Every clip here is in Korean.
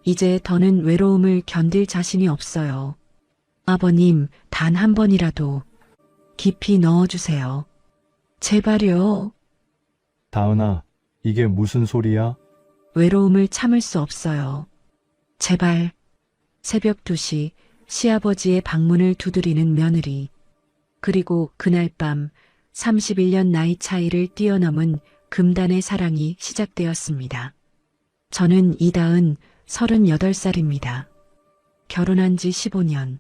이제 더는 외로움을 견딜 자신이 없어요. 아버님, 단 한 번이라도 깊이 넣어주세요. 제발요. 다은아, 이게 무슨 소리야? 외로움을 참을 수 없어요. 제발. 새벽 2시 시아버지의 방문을 두드리는 며느리. 그리고 그날 밤 31년 나이 차이를 뛰어넘은 금단의 사랑이 시작되었습니다. 저는 이다은 38살입니다. 결혼한 지 15년.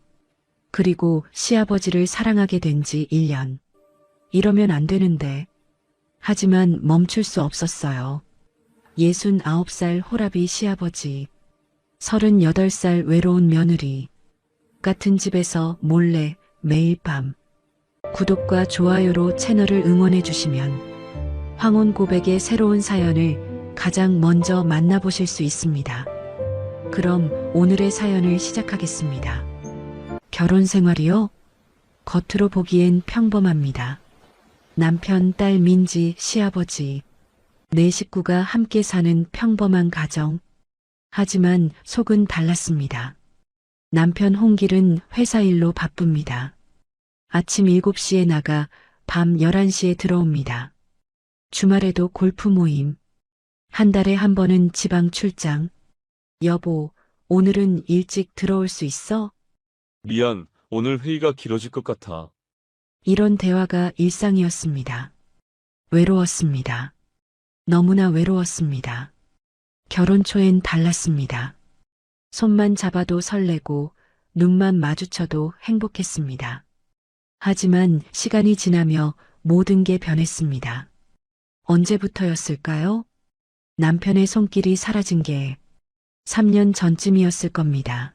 그리고 시아버지를 사랑하게 된 지 1년. 이러면 안 되는데. 하지만 멈출 수 없었어요. 69살 호라비 시아버지, 38살 외로운 며느리, 같은 집에서 몰래 매일 밤 구독과 좋아요로 채널을 응원해 주시면 황혼 고백의 새로운 사연을 가장 먼저 만나보실 수 있습니다. 그럼 오늘의 사연을 시작하겠습니다. 결혼 생활이요? 겉으로 보기엔 평범합니다. 남편, 딸 민지, 시아버지, 네 식구가 함께 사는 평범한 가정. 하지만 속은 달랐습니다. 남편 홍길은 회사 일로 바쁩니다. 아침 7시에 나가 밤 11시에 들어옵니다. 주말에도 골프 모임. 한 달에 한 번은 지방 출장. 여보, 오늘은 일찍 들어올 수 있어? 미안, 오늘 회의가 길어질 것 같아. 이런 대화가 일상이었습니다. 외로웠습니다. 너무나 외로웠습니다. 결혼 초엔 달랐습니다. 손만 잡아도 설레고 눈만 마주쳐도 행복했습니다. 하지만 시간이 지나며 모든 게 변했습니다. 언제부터였을까요? 남편의 손길이 사라진 게 3년 전쯤이었을 겁니다.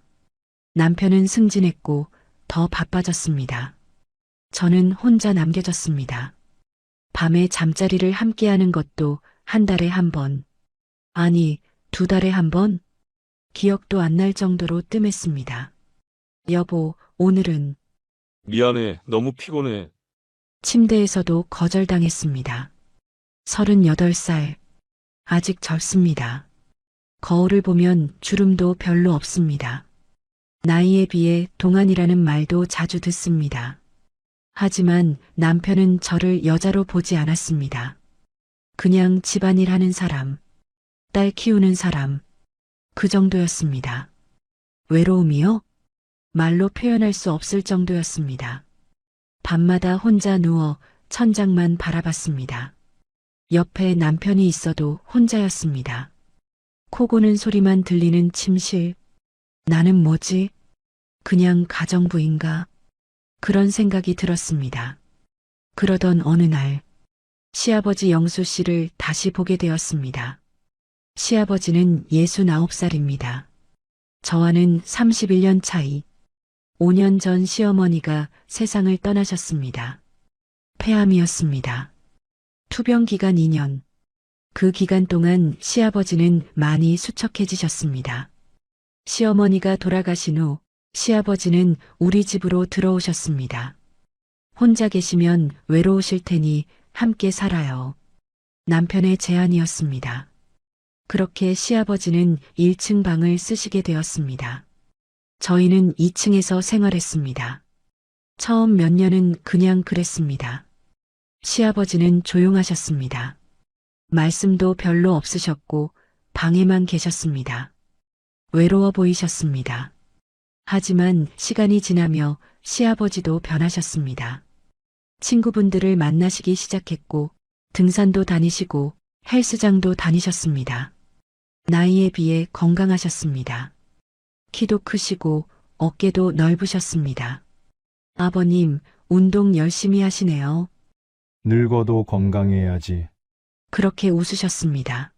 남편은 승진했고 더 바빠졌습니다. 저는 혼자 남겨졌습니다. 밤에 잠자리를 함께하는 것도 한 달에 한 번, 아니 2달에 한 번? 기억도 안 날 정도로 뜸했습니다. 여보, 오늘은 미안해, 너무 피곤해. 침대에서도 거절당했습니다. 38살, 아직 젊습니다. 거울을 보면 주름도 별로 없습니다. 나이에 비해 동안이라는 말도 자주 듣습니다. 하지만 남편은 저를 여자로 보지 않았습니다. 그냥 집안일 하는 사람, 딸 키우는 사람, 그 정도였습니다. 외로움이요? 말로 표현할 수 없을 정도였습니다. 밤마다 혼자 누워 천장만 바라봤습니다. 옆에 남편이 있어도 혼자였습니다. 코 고는 소리만 들리는 침실. 나는 뭐지? 그냥 가정부인가? 그런 생각이 들었습니다. 그러던 어느 날, 시아버지 영수 씨를 다시 보게 되었습니다. 시아버지는 69살입니다. 저와는 31년 차이. 5년 전 시어머니가 세상을 떠나셨습니다. 폐암이었습니다. 투병 기간 2년. 그 기간 동안 시아버지는 많이 수척해지셨습니다. 시어머니가 돌아가신 후 시아버지는 우리 집으로 들어오셨습니다. 혼자 계시면 외로우실 테니 함께 살아요. 남편의 제안이었습니다. 그렇게 시아버지는 1층 방을 쓰시게 되었습니다. 저희는 2층에서 생활했습니다. 처음 몇 년은 그냥 그랬습니다. 시아버지는 조용하셨습니다. 말씀도 별로 없으셨고 방에만 계셨습니다. 외로워 보이셨습니다. 하지만 시간이 지나며 시아버지도 변하셨습니다. 친구분들을 만나시기 시작했고 등산도 다니시고 헬스장도 다니셨습니다. 나이에 비해 건강하셨습니다. 키도 크시고 어깨도 넓으셨습니다. 아버님, 운동 열심히 하시네요. 늙어도 건강해야지. 그렇게 웃으셨습니다.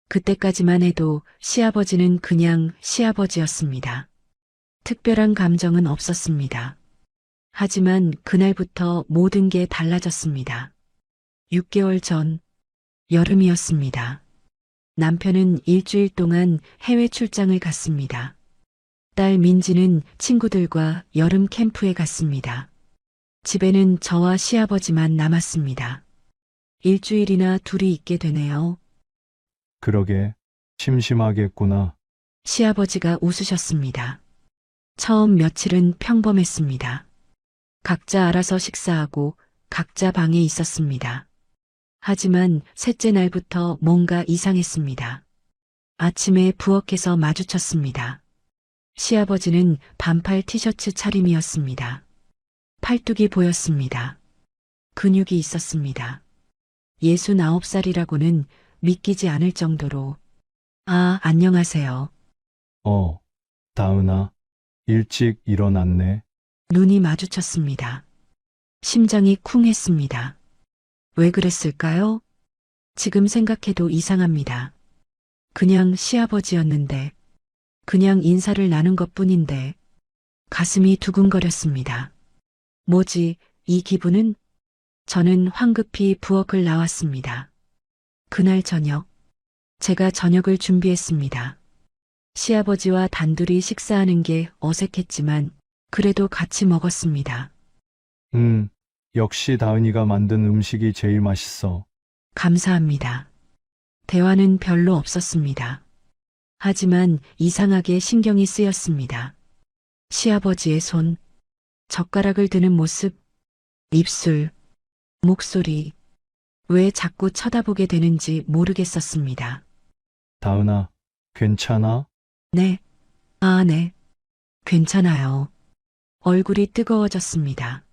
그때까지만 해도 시아버지는 그냥 시아버지였습니다. 특별한 감정은 없었습니다. 하지만 그날부터 모든 게 달라졌습니다. 6개월 전, 여름이었습니다. 남편은 일주일 동안 해외 출장을 갔습니다. 딸 민지는 친구들과 여름 캠프에 갔습니다. 집에는 저와 시아버지만 남았습니다. 일주일이나 둘이 있게 되네요. 그러게, 심심하겠구나. 시아버지가 웃으셨습니다. 처음 며칠은 평범했습니다. 각자 알아서 식사하고 각자 방에 있었습니다. 하지만 셋째 날부터 뭔가 이상했습니다. 아침에 부엌에서 마주쳤습니다. 시아버지는 반팔 티셔츠 차림이었습니다. 팔뚝이 보였습니다. 근육이 있었습니다. 69살이라고는 믿기지 않을 정도로. 아, 안녕하세요. 다은아, 일찍 일어났네. 눈이 마주쳤습니다. 심장이 쿵했습니다. 왜 그랬을까요? 지금 생각해도 이상합니다. 그냥 시아버지였는데, 그냥 인사를 나눈 것뿐인데, 가슴이 두근거렸습니다. 뭐지, 이 기분은? 저는 황급히 부엌을 나왔습니다. 그날 저녁, 제가 저녁을 준비했습니다. 시아버지와 단둘이 식사하는 게 어색했지만, 그래도 같이 먹었습니다. 역시 다은이가 만든 음식이 제일 맛있어. 감사합니다. 대화는 별로 없었습니다. 하지만 이상하게 신경이 쓰였습니다. 시아버지의 손, 젓가락을 드는 모습, 입술, 목소리, 왜 자꾸 쳐다보게 되는지 모르겠었습니다. 다은아, 괜찮아? 네, 아, 네, 괜찮아요. 얼굴이 뜨거워졌습니다.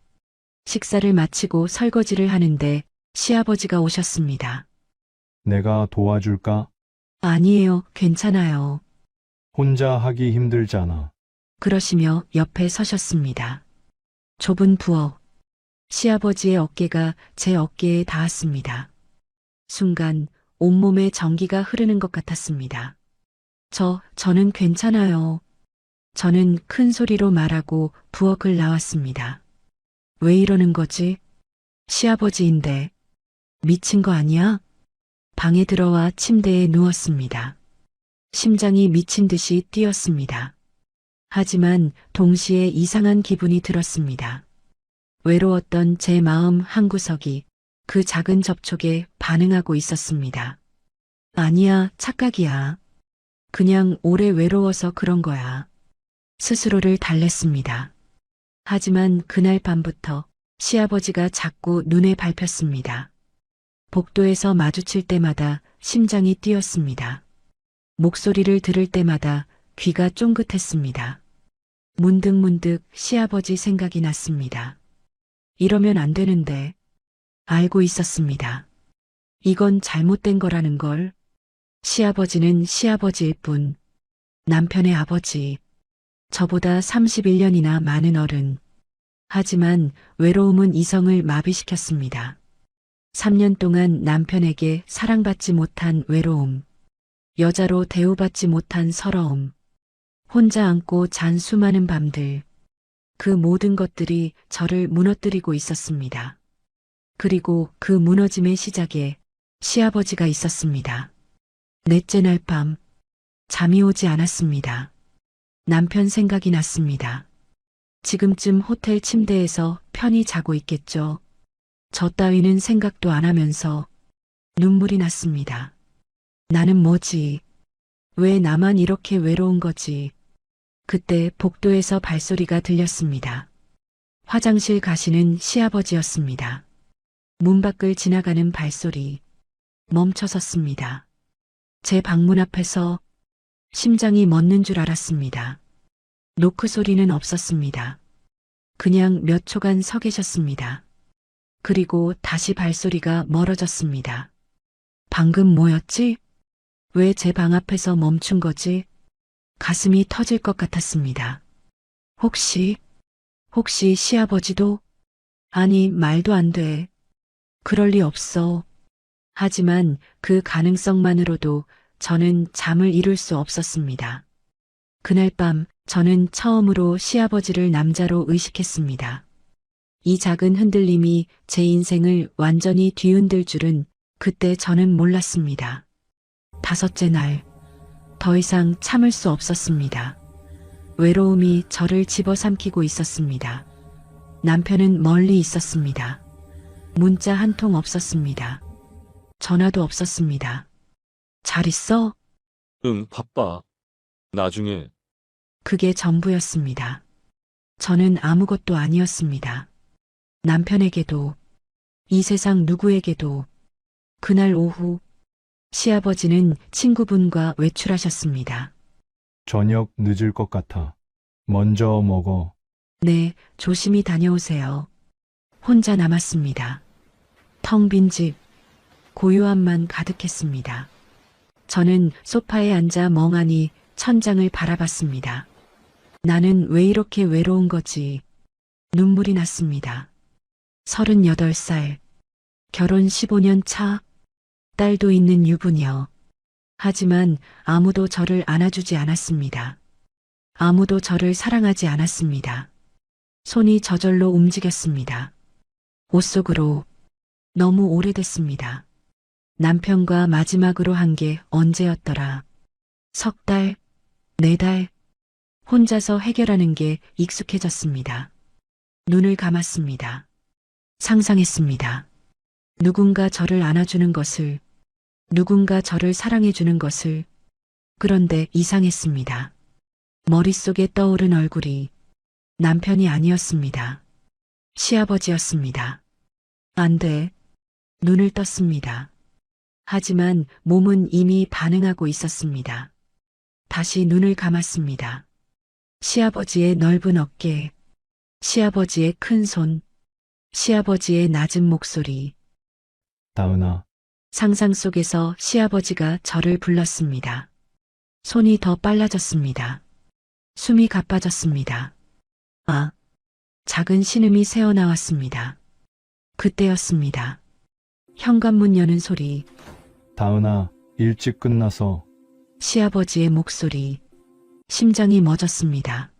식사를 마치고 설거지를 하는데 시아버지가 오셨습니다. 내가 도와줄까? 아니에요, 괜찮아요. 혼자 하기 힘들잖아. 그러시며 옆에 서셨습니다. 좁은 부엌. 시아버지의 어깨가 제 어깨에 닿았습니다. 순간 온몸에 전기가 흐르는 것 같았습니다. 저는 괜찮아요. 저는 큰 소리로 말하고 부엌을 나왔습니다. 왜 이러는 거지? 시아버지인데. 미친 거 아니야? 방에 들어와 침대에 누웠습니다. 심장이 미친 듯이 뛰었습니다. 하지만 동시에 이상한 기분이 들었습니다. 외로웠던 제 마음 한구석이 그 작은 접촉에 반응하고 있었습니다. 아니야, 착각이야. 그냥 오래 외로워서 그런 거야. 스스로를 달랬습니다. 하지만 그날 밤부터 시아버지가 자꾸 눈에 밟혔습니다. 복도에서 마주칠 때마다 심장이 뛰었습니다. 목소리를 들을 때마다 귀가 쫑긋했습니다. 문득문득 시아버지 생각이 났습니다. 이러면 안 되는데. 알고 있었습니다. 이건 잘못된 거라는 걸. 시아버지는 시아버지일 뿐. 남편의 아버지. 저보다 31년이나 많은 어른. 하지만 외로움은 이성을 마비시켰습니다. 3년 동안 남편에게 사랑받지 못한 외로움. 여자로 대우받지 못한 서러움. 혼자 안고 잔 수많은 밤들. 그 모든 것들이 저를 무너뜨리고 있었습니다. 그리고 그 무너짐의 시작에 시아버지가 있었습니다. 넷째 날 밤, 잠이 오지 않았습니다. 남편 생각이 났습니다. 지금쯤 호텔 침대에서 편히 자고 있겠죠. 저 따위는 생각도 안 하면서 눈물이 났습니다. 나는 뭐지? 왜 나만 이렇게 외로운 거지? 그때 복도에서 발소리가 들렸습니다. 화장실 가시는 시아버지였습니다. 문 밖을 지나가는 발소리. 멈춰섰습니다. 제 방문 앞에서 심장이 멎는 줄 알았습니다. 노크 소리는 없었습니다. 그냥 몇 초간 서 계셨습니다. 그리고 다시 발소리가 멀어졌습니다. 방금 뭐였지? 왜 제 방 앞에서 멈춘 거지? 가슴이 터질 것 같았습니다. 혹시 시아버지도? 아니, 말도 안 돼. 그럴 리 없어. 하지만 그 가능성만으로도 저는 잠을 이룰 수 없었습니다. 그날 밤 저는 처음으로 시아버지를 남자로 의식했습니다. 이 작은 흔들림이 제 인생을 완전히 뒤흔들 줄은 그때 저는 몰랐습니다. 다섯째 날, 더 이상 참을 수 없었습니다. 외로움이 저를 집어삼키고 있었습니다. 남편은 멀리 있었습니다. 문자 한 통 없었습니다. 전화도 없었습니다. 잘 있어? 응, 바빠. 나중에 그게 전부였습니다. 저는 아무것도 아니었습니다. 남편에게도, 이 세상 누구에게도. 그날 오후, 시아버지는 친구분과 외출하셨습니다. 저녁 늦을 것 같아. 먼저 먹어. 네, 조심히 다녀오세요. 혼자 남았습니다. 텅 빈 집, 고요함만 가득했습니다. 저는 소파에 앉아 멍하니 천장을 바라봤습니다. 나는 왜 이렇게 외로운 거지? 눈물이 났습니다. 38살, 결혼 15년 차, 딸도 있는 유부녀. 하지만 아무도 저를 안아주지 않았습니다. 아무도 저를 사랑하지 않았습니다. 손이 저절로 움직였습니다. 옷 속으로. 너무 오래됐습니다. 남편과 마지막으로 한 게 언제였더라. 석 달, 4달. 혼자서 해결하는 게 익숙해졌습니다. 눈을 감았습니다. 상상했습니다. 누군가 저를 안아주는 것을, 누군가 저를 사랑해주는 것을. 그런데 이상했습니다. 머릿속에 떠오른 얼굴이 남편이 아니었습니다. 시아버지였습니다. 안 돼. 눈을 떴습니다. 하지만 몸은 이미 반응하고 있었습니다. 다시 눈을 감았습니다. 시아버지의 넓은 어깨, 시아버지의 큰 손, 시아버지의 낮은 목소리. 다은아, 상상 속에서 시아버지가 저를 불렀습니다. 손이 더 빨라졌습니다. 숨이 가빠졌습니다. 아, 작은 신음이 새어나왔습니다. 그때였습니다. 현관문 여는 소리, 다은아, 일찍 끝나서. 시아버지의 목소리. 심장이 멎었습니다.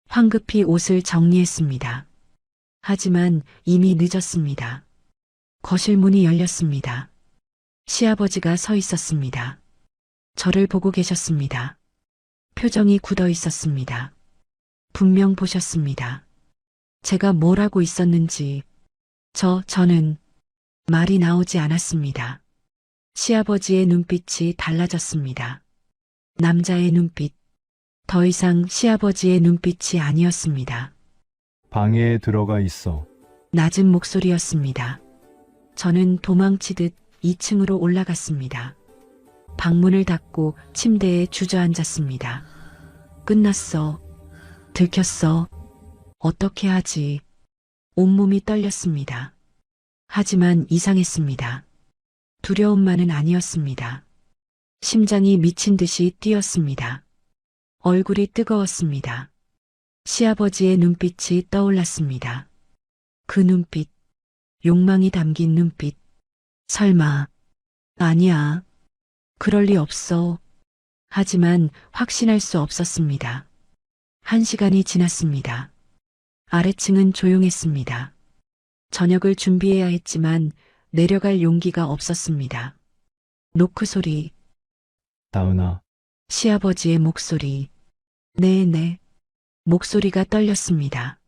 황급히 옷을 정리했습니다. 하지만 이미 늦었습니다. 거실 문이 열렸습니다. 시아버지가 서 있었습니다. 저를 보고 계셨습니다. 표정이 굳어 있었습니다. 분명 보셨습니다. 제가 뭘 하고 있었는지. 저는 말이 나오지 않았습니다. 시아버지의 눈빛이 달라졌습니다. 남자의 눈빛. 더 이상 시아버지의 눈빛이 아니었습니다. 방에 들어가 있어. 낮은 목소리였습니다. 저는 도망치듯 2층으로 올라갔습니다. 방문을 닫고 침대에 주저앉았습니다. 끝났어. 들켰어. 어떻게 하지? 온몸이 떨렸습니다. 하지만 이상했습니다. 두려움만은 아니었습니다. 심장이 미친 듯이 뛰었습니다. 얼굴이 뜨거웠습니다. 시아버지의 눈빛이 떠올랐습니다. 그 눈빛, 욕망이 담긴 눈빛. 설마, 아니야. 그럴 리 없어. 하지만 확신할 수 없었습니다. 1시간이 지났습니다. 아래층은 조용했습니다. 저녁을 준비해야 했지만 내려갈 용기가 없었습니다. 노크 소리, 다은아, 시아버지의 목소리. 네. 목소리가 떨렸습니다.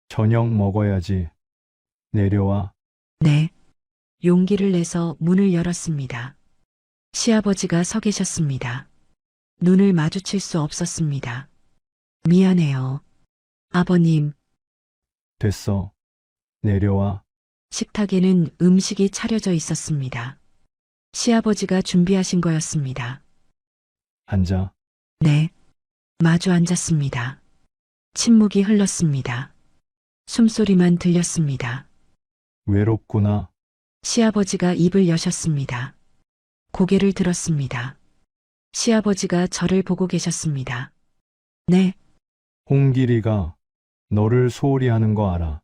저녁 먹어야지. 내려와. 네. 용기를 내서 문을 열었습니다. 시아버지가 서 계셨습니다. 눈을 마주칠 수 없었습니다. 미안해요. 아버님. 됐어. 내려와. 식탁에는 음식이 차려져 있었습니다. 시아버지가 준비하신 거였습니다. 앉아. 네. 마주 앉았습니다. 침묵이 흘렀습니다. 숨소리만 들렸습니다. 외롭구나. 시아버지가 입을 여셨습니다. 고개를 들었습니다. 시아버지가 저를 보고 계셨습니다. 네. 홍길이가 너를 소홀히 하는 거 알아.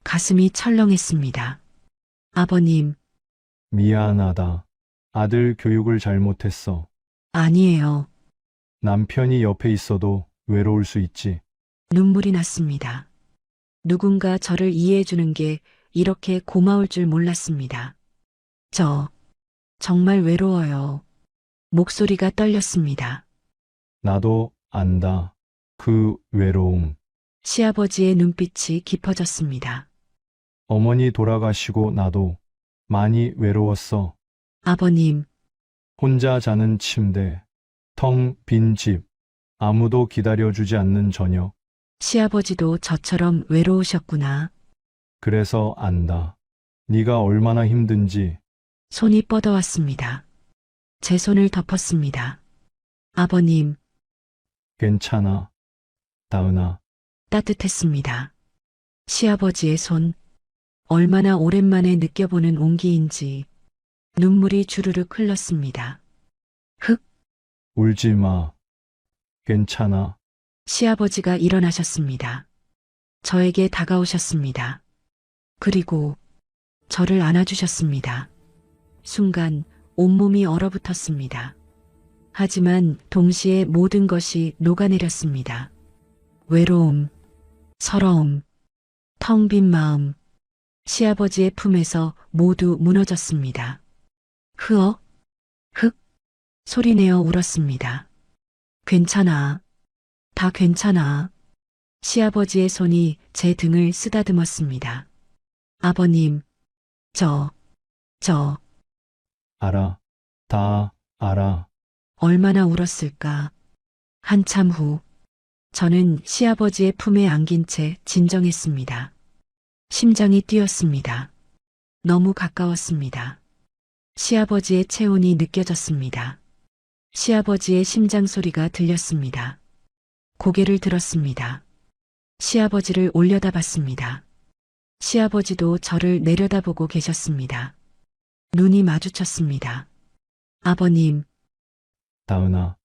가슴이 철렁했습니다. 아버님. 미안하다. 아들 교육을 잘못했어. 아니에요. 남편이 옆에 있어도 외로울 수 있지. 눈물이 났습니다. 누군가 저를 이해해 주는 게 이렇게 고마울 줄 몰랐습니다. 정말 외로워요. 목소리가 떨렸습니다. 나도 안다. 그 외로움. 시아버지의 눈빛이 깊어졌습니다. 어머니 돌아가시고 나도 많이 외로웠어. 아버님. 혼자 자는 침대, 텅 빈 집, 아무도 기다려주지 않는 저녁. 시아버지도 저처럼 외로우셨구나. 그래서 안다. 네가 얼마나 힘든지. 손이 뻗어왔습니다. 제 손을 덮었습니다. 아버님, 괜찮아. 다은아. 따뜻했습니다. 시아버지의 손, 얼마나 오랜만에 느껴보는 온기인지 눈물이 주르륵 흘렀습니다. 흑, 울지 마. 괜찮아. 시아버지가 일어나셨습니다. 저에게 다가오셨습니다. 그리고 저를 안아주셨습니다. 순간 온몸이 얼어붙었습니다. 하지만 동시에 모든 것이 녹아내렸습니다. 외로움, 서러움, 텅 빈 마음, 시아버지의 품에서 모두 무너졌습니다. 흐어, 흑, 소리내어 울었습니다. 괜찮아. 다 괜찮아. 시아버지의 손이 제 등을 쓰다듬었습니다. 아버님, 저, 알아. 다 알아. 얼마나 울었을까. 한참 후, 저는 시아버지의 품에 안긴 채 진정했습니다. 심장이 뛰었습니다. 너무 가까웠습니다. 시아버지의 체온이 느껴졌습니다. 시아버지의 심장 소리가 들렸습니다. 고개를 들었습니다. 시아버지를 올려다봤습니다. 시아버지도 저를 내려다보고 계셨습니다. 눈이 마주쳤습니다. 아버님, 다은아.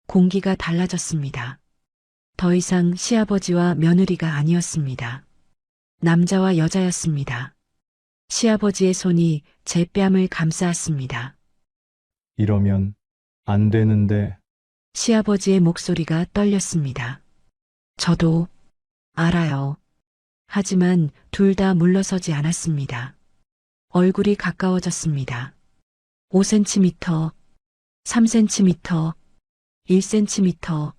공기가 달라졌습니다. 더 이상 시아버지와 며느리가 아니었습니다. 남자와 여자였습니다. 시아버지의 손이 제 뺨을 감싸았습니다. 이러면 안 되는데. 시아버지의 목소리가 떨렸습니다. 저도 알아요. 하지만 둘 다 물러서지 않았습니다. 얼굴이 가까워졌습니다. 5cm, 3cm, 1cm,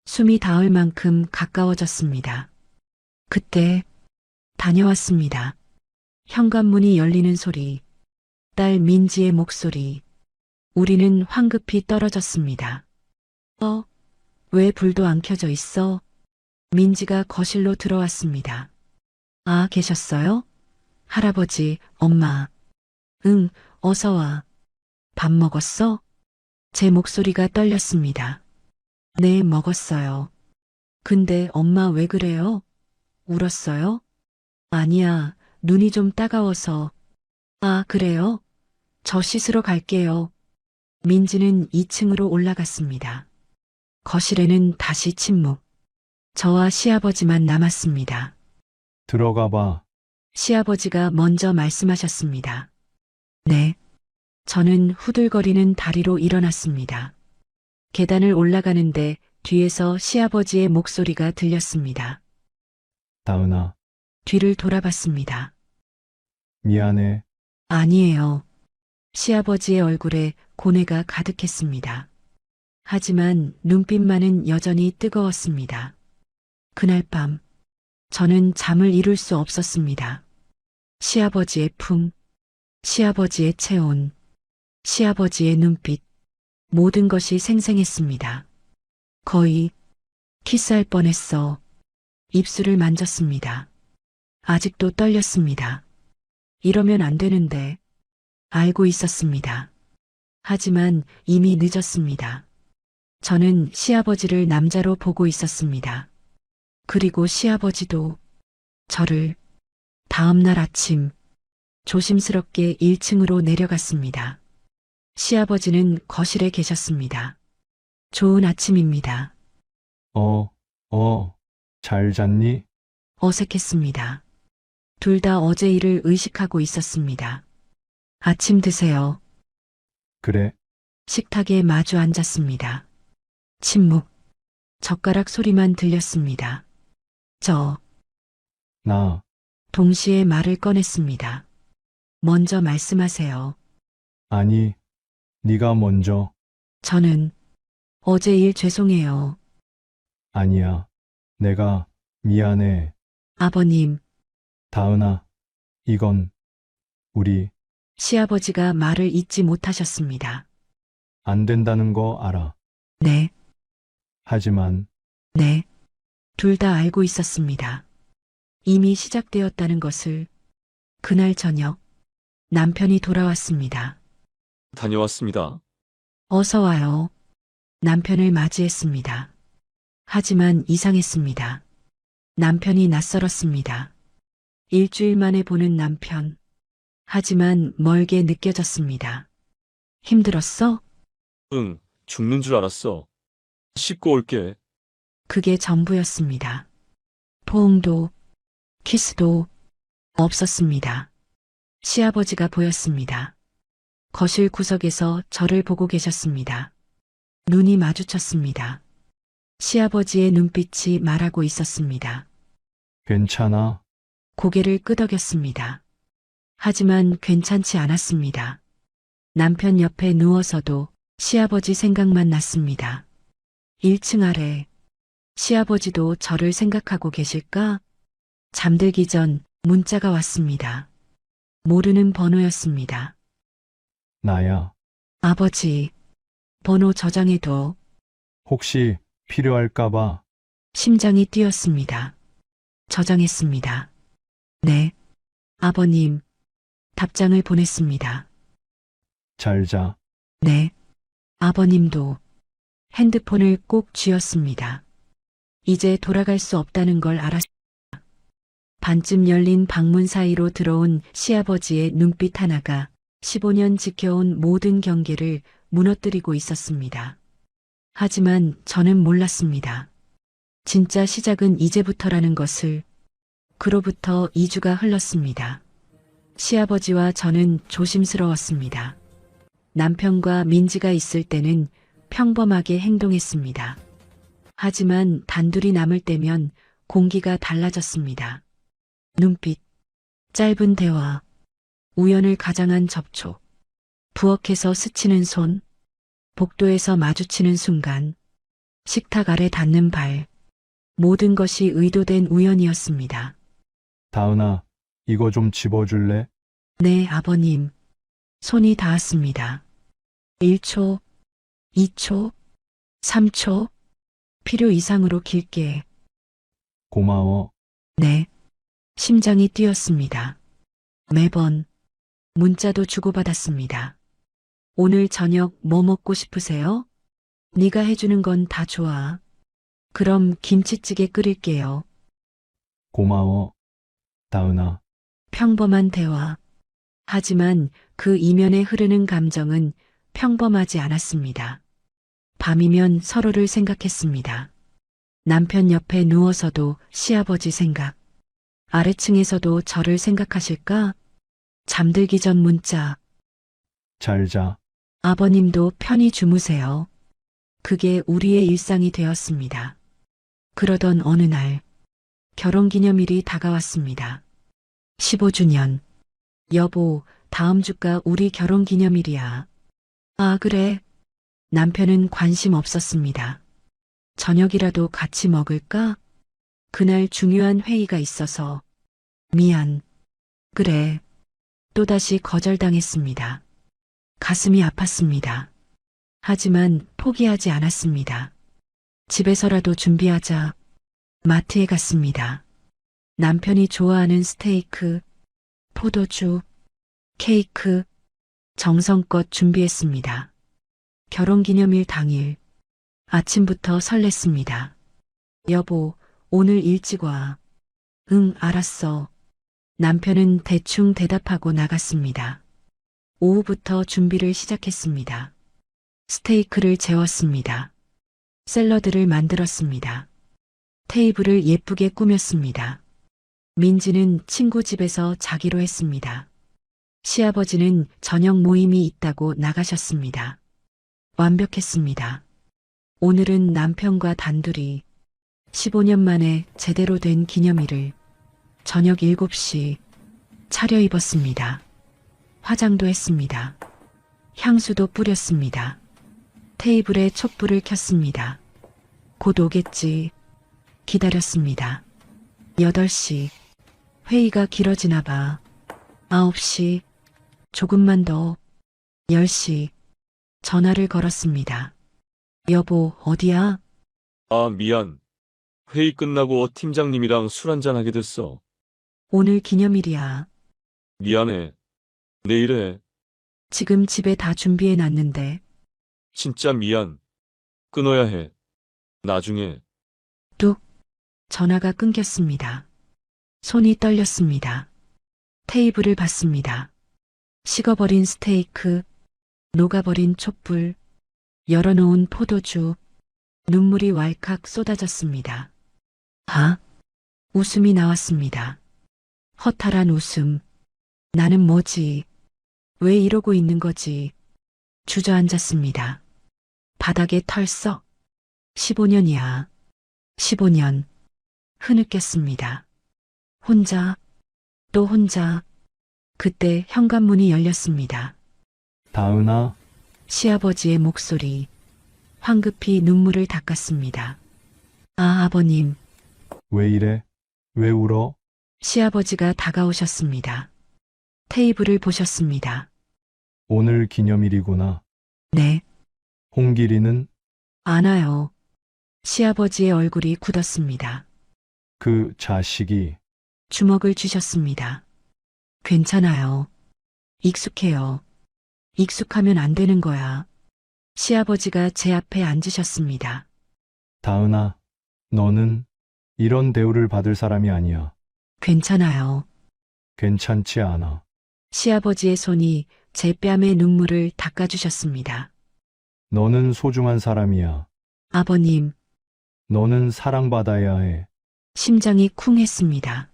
숨이 닿을 만큼 가까워졌습니다. 그때 다녀왔습니다. 현관문이 열리는 소리, 딸 민지의 목소리. 우리는 황급히 떨어졌습니다. 왜 불도 안 켜져 있어? 민지가 거실로 들어왔습니다. 아, 계셨어요? 할아버지, 엄마. 응, 어서 와. 밥 먹었어? 제 목소리가 떨렸습니다. 네, 먹었어요. 근데 엄마 왜 그래요? 울었어요? 아니야, 눈이 좀 따가워서. 아, 그래요? 저 씻으러 갈게요. 민지는 2층으로 올라갔습니다. 거실에는 다시 침묵. 저와 시아버지만 남았습니다. 들어가 봐. 시아버지가 먼저 말씀하셨습니다. 네. 저는 후들거리는 다리로 일어났습니다. 계단을 올라가는데 뒤에서 시아버지의 목소리가 들렸습니다. 다은아. 뒤를 돌아봤습니다. 미안해. 아니에요. 시아버지의 얼굴에 고뇌가 가득했습니다. 하지만 눈빛만은 여전히 뜨거웠습니다. 그날 밤, 저는 잠을 이룰 수 없었습니다. 시아버지의 품, 시아버지의 체온, 시아버지의 눈빛, 모든 것이 생생했습니다. 거의 키스할 뻔했어. 입술을 만졌습니다. 아직도 떨렸습니다. 이러면 안 되는데 알고 있었습니다. 하지만 이미 늦었습니다. 저는 시아버지를 남자로 보고 있었습니다. 그리고 시아버지도 저를 다음 날 아침 조심스럽게 1층으로 내려갔습니다. 시아버지는 거실에 계셨습니다. 좋은 아침입니다. 잘 잤니? 어색했습니다. 둘 다 어제 일을 의식하고 있었습니다. 아침 드세요. 그래. 식탁에 마주 앉았습니다. 침묵. 젓가락 소리만 들렸습니다. 나. 동시에 말을 꺼냈습니다. 먼저 말씀하세요. 아니. 네가 먼저. 저는 어제 일 죄송해요. 아니야. 내가 미안해. 아버님, 다은아. 이건 우리 시아버지가 말을 잇지 못하셨습니다. 안 된다는 거 알아. 네, 하지만 네. 둘 다 알고 있었습니다. 이미 시작되었다는 것을. 그날 저녁 남편이 돌아왔습니다. 다녀왔습니다. 어서 와요. 남편을 맞이했습니다. 하지만 이상했습니다. 남편이 낯설었습니다. 일주일 만에 보는 남편. 하지만 멀게 느껴졌습니다. 힘들었어? 응, 죽는 줄 알았어. 씻고 올게. 그게 전부였습니다. 포옹도, 키스도 없었습니다. 시아버지가 보였습니다. 거실 구석에서 저를 보고 계셨습니다. 눈이 마주쳤습니다. 시아버지의 눈빛이 말하고 있었습니다. 괜찮아. 고개를 끄덕였습니다. 하지만 괜찮지 않았습니다. 남편 옆에 누워서도 시아버지 생각만 났습니다. 1층 아래 시아버지도 저를 생각하고 계실까? 잠들기 전 문자가 왔습니다. 모르는 번호였습니다. 나야. 아버지, 번호 저장해둬. 혹시 필요할까봐. 심장이 뛰었습니다. 저장했습니다. 네. 아버님, 답장을 보냈습니다. 잘 자. 네. 아버님도 핸드폰을 꼭 쥐었습니다. 이제 돌아갈 수 없다는 걸 알았습니다. 반쯤 열린 방문 사이로 들어온 시아버지의 눈빛 하나가 15년 지켜온 모든 경계를 무너뜨리고 있었습니다. 하지만 저는 몰랐습니다. 진짜 시작은 이제부터라는 것을. 그로부터 2주가 흘렀습니다. 시아버지와 저는 조심스러웠습니다. 남편과 민지가 있을 때는 평범하게 행동했습니다. 하지만 단둘이 남을 때면 공기가 달라졌습니다. 눈빛, 짧은 대화, 우연을 가장한 접촉, 부엌에서 스치는 손, 복도에서 마주치는 순간, 식탁 아래 닿는 발, 모든 것이 의도된 우연이었습니다. 다은아, 이거 좀 집어줄래? 네, 아버님. 손이 닿았습니다. 1초, 2초, 3초, 필요 이상으로 길게. 고마워. 네. 심장이 뛰었습니다. 매번 문자도 주고받았습니다. 오늘 저녁 뭐 먹고 싶으세요? 네가 해주는 건 다 좋아. 그럼 김치찌개 끓일게요. 고마워. 다은아, 평범한 대화. 하지만 그 이면에 흐르는 감정은 평범하지 않았습니다. 밤이면 서로를 생각했습니다. 남편 옆에 누워서도 시아버지 생각. 아래층에서도 저를 생각하실까? 잠들기 전 문자. 잘 자. 아버님도 편히 주무세요. 그게 우리의 일상이 되었습니다. 그러던 어느 날, 결혼기념일이 다가왔습니다. 15주년. 여보, 다음 주가 우리 결혼기념일이야. 아, 그래. 남편은 관심 없었습니다. 저녁이라도 같이 먹을까? 그날 중요한 회의가 있어서. 미안. 그래. 또다시 거절당했습니다. 가슴이 아팠습니다. 하지만 포기하지 않았습니다. 집에서라도 준비하자. 마트에 갔습니다. 남편이 좋아하는 스테이크, 포도주, 케이크, 정성껏 준비했습니다. 결혼기념일 당일, 아침부터 설렜습니다. 여보, 오늘 일찍 와. 응, 알았어. 남편은 대충 대답하고 나갔습니다. 오후부터 준비를 시작했습니다. 스테이크를 재웠습니다. 샐러드를 만들었습니다. 테이블을 예쁘게 꾸몄습니다. 민지는 친구 집에서 자기로 했습니다. 시아버지는 저녁 모임이 있다고 나가셨습니다. 완벽했습니다. 오늘은 남편과 단둘이 15년 만에 제대로 된 기념일을 저녁 7시 차려입었습니다. 화장도 했습니다. 향수도 뿌렸습니다. 테이블에 촛불을 켰습니다. 곧 오겠지. 기다렸습니다. 8시. 회의가 길어지나 봐. 9시. 조금만 더. 10시. 전화를 걸었습니다. 여보, 어디야? 아, 미안. 회의 끝나고 팀장님이랑 술 한잔 하게 됐어. 오늘 기념일이야. 미안해. 내일 해. 지금 집에 다 준비해 놨는데. 진짜 미안. 끊어야 해. 나중에. 뚝. 전화가 끊겼습니다. 손이 떨렸습니다. 테이블을 봤습니다. 식어버린 스테이크, 녹아버린 촛불, 열어놓은 포도주, 눈물이 왈칵 쏟아졌습니다. 아? 웃음이 나왔습니다. 허탈한 웃음. 나는 뭐지? 왜 이러고 있는 거지? 주저앉았습니다. 바닥에 털썩. 15년이야. 15년. 흐느꼈습니다. 혼자, 또 혼자. 그때 현관문이 열렸습니다. 다은아, 시아버지의 목소리. 황급히 눈물을 닦았습니다. 아, 아버님. 왜 이래? 왜 울어? 시아버지가 다가오셨습니다. 테이블을 보셨습니다. 오늘 기념일이구나. 네, 홍길이는 안 와요. 시아버지의 얼굴이 굳었습니다. 그 자식이 주먹을 쥐셨습니다. 괜찮아요. 익숙해요. 익숙하면 안 되는 거야. 시아버지가 제 앞에 앉으셨습니다. 다은아, 너는 이런 대우를 받을 사람이 아니야. 괜찮아요. 괜찮지 않아. 시아버지의 손이 제 뺨에 눈물을 닦아주셨습니다. 너는 소중한 사람이야. 아버님, 너는 사랑받아야 해. 심장이 쿵 했습니다.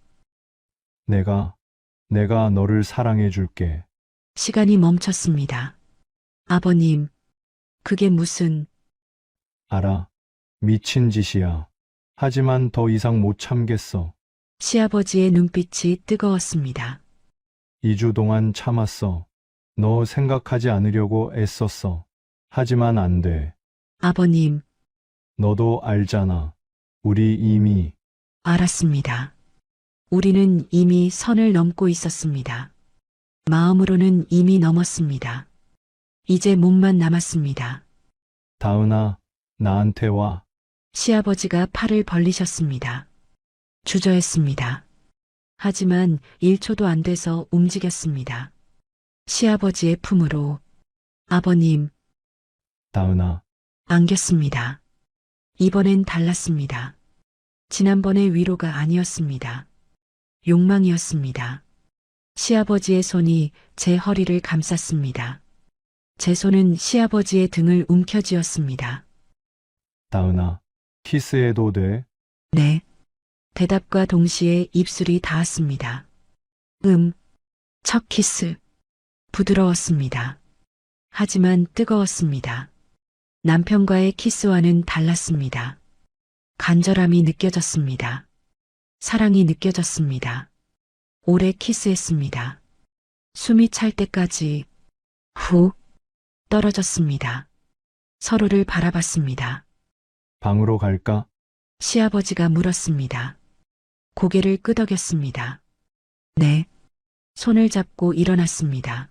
내가 너를 사랑해 줄게. 시간이 멈췄습니다. 아버님, 그게 무슨, 알아. 미친 짓이야. 하지만 더 이상 못 참겠어. 시아버지의 눈빛이 뜨거웠습니다. 2주 동안 참았어. 너 생각하지 않으려고 애썼어. 하지만 안 돼. 아버님, 너도 알잖아. 우리 이미 알았습니다. 우리는 이미 선을 넘고 있었습니다. 마음으로는 이미 넘었습니다. 이제 몸만 남았습니다. 다은아, 나한테 와. 시아버지가 팔을 벌리셨습니다. 주저했습니다. 하지만 1초도 안 돼서 움직였습니다. 시아버지의 품으로. 아버님, 다은아, 안겼습니다. 이번엔 달랐습니다. 지난번의 위로가 아니었습니다. 욕망이었습니다. 시아버지의 손이 제 허리를 감쌌습니다. 제 손은 시아버지의 등을 움켜쥐었습니다. 다은아, 키스해도 돼? 네. 대답과 동시에 입술이 닿았습니다. 첫 키스. 부드러웠습니다. 하지만 뜨거웠습니다. 남편과의 키스와는 달랐습니다. 간절함이 느껴졌습니다. 사랑이 느껴졌습니다. 오래 키스했습니다. 숨이 찰 때까지 후 떨어졌습니다. 서로를 바라봤습니다. 방으로 갈까? 시아버지가 물었습니다. 고개를 끄덕였습니다. 네. 손을 잡고 일어났습니다.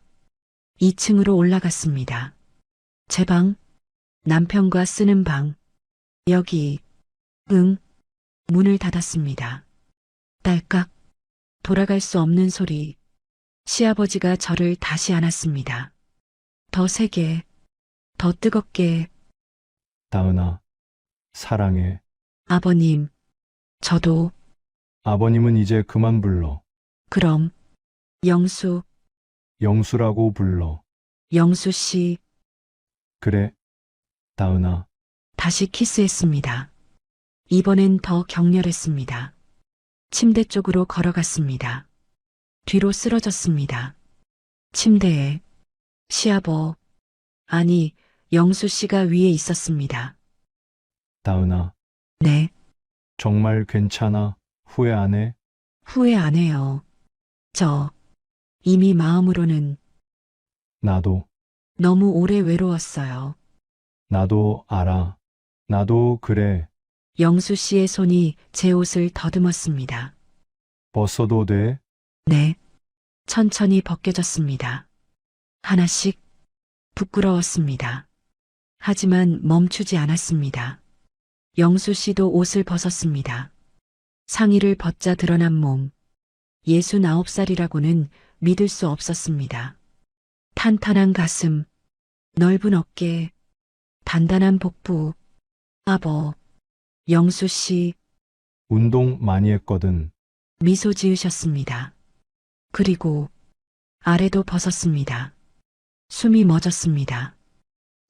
2층으로 올라갔습니다. 제 방, 남편과 쓰는 방, 여기, 문을 닫았습니다. 딸깍, 돌아갈 수 없는 소리. 시아버지가 저를 다시 안았습니다. 더 세게, 더 뜨겁게. 다은아, 사랑해. 아버님, 저도. 아버님은 이제 그만 불러. 그럼 영수, 영수라고 불러. 영수 씨. 그래. 다은아, 다시 키스했습니다. 이번엔 더 격렬했습니다. 침대 쪽으로 걸어갔습니다. 뒤로 쓰러졌습니다. 침대에 시아버, 아니, 영수 씨가 위에 있었습니다. 다은아, 네, 정말 괜찮아? 후회 안 해? 후회 안 해요. 저, 이미 마음으로는 나도, 너무 오래 외로웠어요. 나도 알아. 나도 그래. 영수 씨의 손이 제 옷을 더듬었습니다. 벗어도 돼? 네, 천천히 벗겨졌습니다. 하나씩 부끄러웠습니다. 하지만 멈추지 않았습니다. 영수 씨도 옷을 벗었습니다. 상의를 벗자 드러난 몸. 69살이라고는 믿을 수 없었습니다. 탄탄한 가슴, 넓은 어깨, 단단한 복부. 아버, 영수 씨, 운동 많이 했거든. 미소 지으셨습니다. 그리고 아래도 벗었습니다. 숨이 멎었습니다.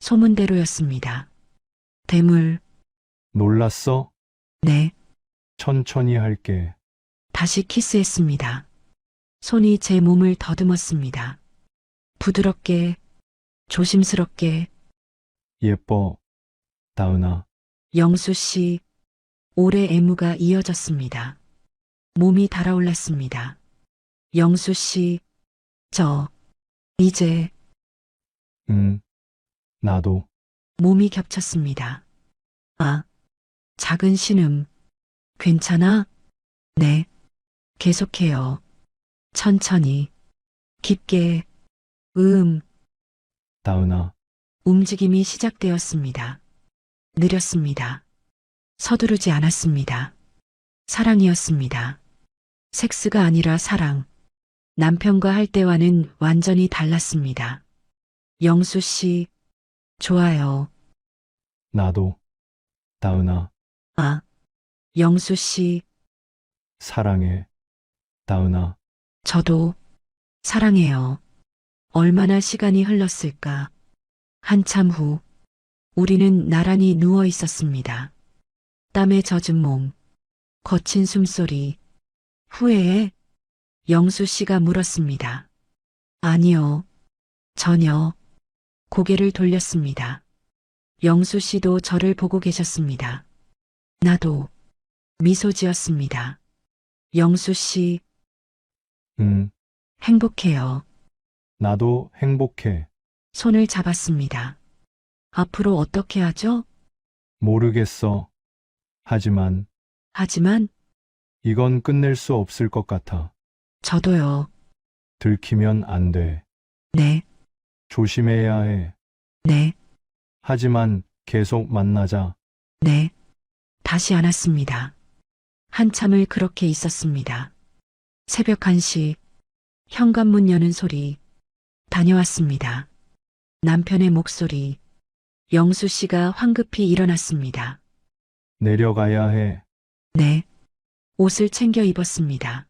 소문대로였습니다. 대물, 놀랐어? 네, 천천히 할게. 다시 키스했습니다. 손이 제 몸을 더듬었습니다. 부드럽게, 조심스럽게. 예뻐. 다은아. 영수 씨, 오래 애무가 이어졌습니다. 몸이 달아올랐습니다. 영수 씨, 이제 응. 나도. 몸이 겹쳤습니다. 아, 작은 신음. 괜찮아? 네. 계속해요. 천천히. 깊게. 다은아. 움직임이 시작되었습니다. 느렸습니다. 서두르지 않았습니다. 사랑이었습니다. 섹스가 아니라 사랑. 남편과 할 때와는 완전히 달랐습니다. 영수 씨, 좋아요. 나도. 다은아. 아, 영수 씨, 사랑해. 다은아. 저도 사랑해요. 얼마나 시간이 흘렀을까. 한참 후, 우리는 나란히 누워 있었습니다. 땀에 젖은 몸, 거친 숨소리. 후회해? 영수 씨가 물었습니다. 아니요. 전혀. 고개를 돌렸습니다. 영수 씨도 저를 보고 계셨습니다. 나도 미소 지었습니다. 영수 씨, 응. 행복해요. 나도 행복해. 손을 잡았습니다. 앞으로 어떻게 하죠? 모르겠어. 하지만 하지만 이건 끝낼 수 없을 것 같아. 저도요. 들키면 안 돼. 네, 조심해야 해. 네, 하지만 계속 만나자. 네. 다시 안았습니다. 한참을 그렇게 있었습니다. 새벽 1시, 현관문 여는 소리. 다녀왔습니다. 남편의 목소리. 영수 씨가 황급히 일어났습니다. 내려가야 해. 네. 옷을 챙겨 입었습니다.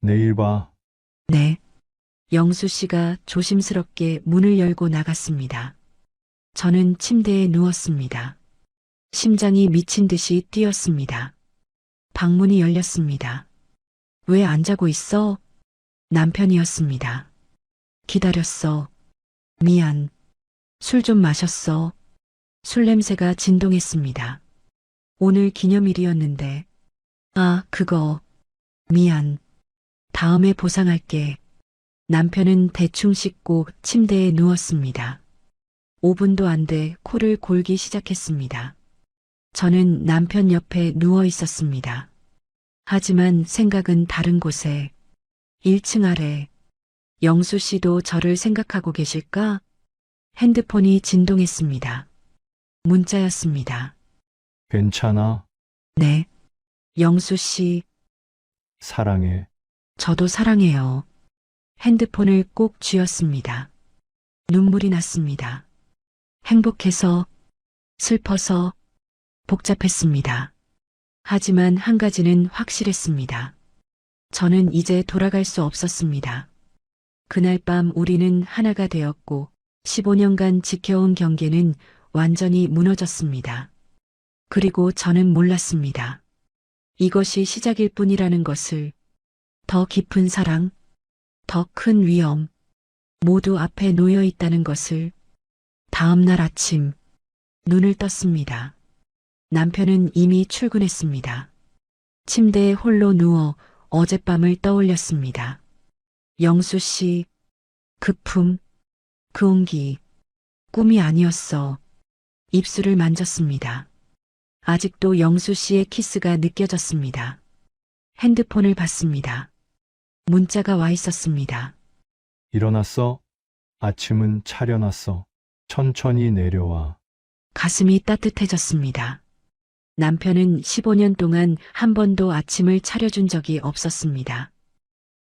내일 봐. 네. 영수 씨가 조심스럽게 문을 열고 나갔습니다. 저는 침대에 누웠습니다. 심장이 미친 듯이 뛰었습니다. 방문이 열렸습니다. 왜 안 자고 있어? 남편이었습니다. 기다렸어. 미안. 술 좀 마셨어. 술 냄새가 진동했습니다. 오늘 기념일이었는데. 아, 그거. 미안. 다음에 보상할게. 남편은 대충 씻고 침대에 누웠습니다. 5분도 안 돼 코를 골기 시작했습니다. 저는 남편 옆에 누워 있었습니다. 하지만 생각은 다른 곳에. 1층 아래. 영수 씨도 저를 생각하고 계실까? 핸드폰이 진동했습니다. 문자였습니다. 괜찮아. 네. 영수 씨, 사랑해. 저도 사랑해요. 핸드폰을 꼭 쥐었습니다. 눈물이 났습니다. 행복해서, 슬퍼서, 복잡했습니다. 하지만 한 가지는 확실했습니다. 저는 이제 돌아갈 수 없었습니다. 그날 밤 우리는 하나가 되었고 15년간 지켜온 경계는 완전히 무너졌습니다. 그리고 저는 몰랐습니다. 이것이 시작일 뿐이라는 것을. 더 깊은 사랑, 더 큰 위험, 모두 앞에 놓여 있다는 것을. 다음 날 아침, 눈을 떴습니다. 남편은 이미 출근했습니다. 침대에 홀로 누워 어젯밤을 떠올렸습니다. 영수 씨, 그 품, 그 온기, 꿈이 아니었어. 입술을 만졌습니다. 아직도 영수 씨의 키스가 느껴졌습니다. 핸드폰을 봤습니다. 문자가 와 있었습니다. 일어났어? 아침은 차려놨어. 천천히 내려와. 가슴이 따뜻해졌습니다. 남편은 15년 동안 한 번도 아침을 차려준 적이 없었습니다.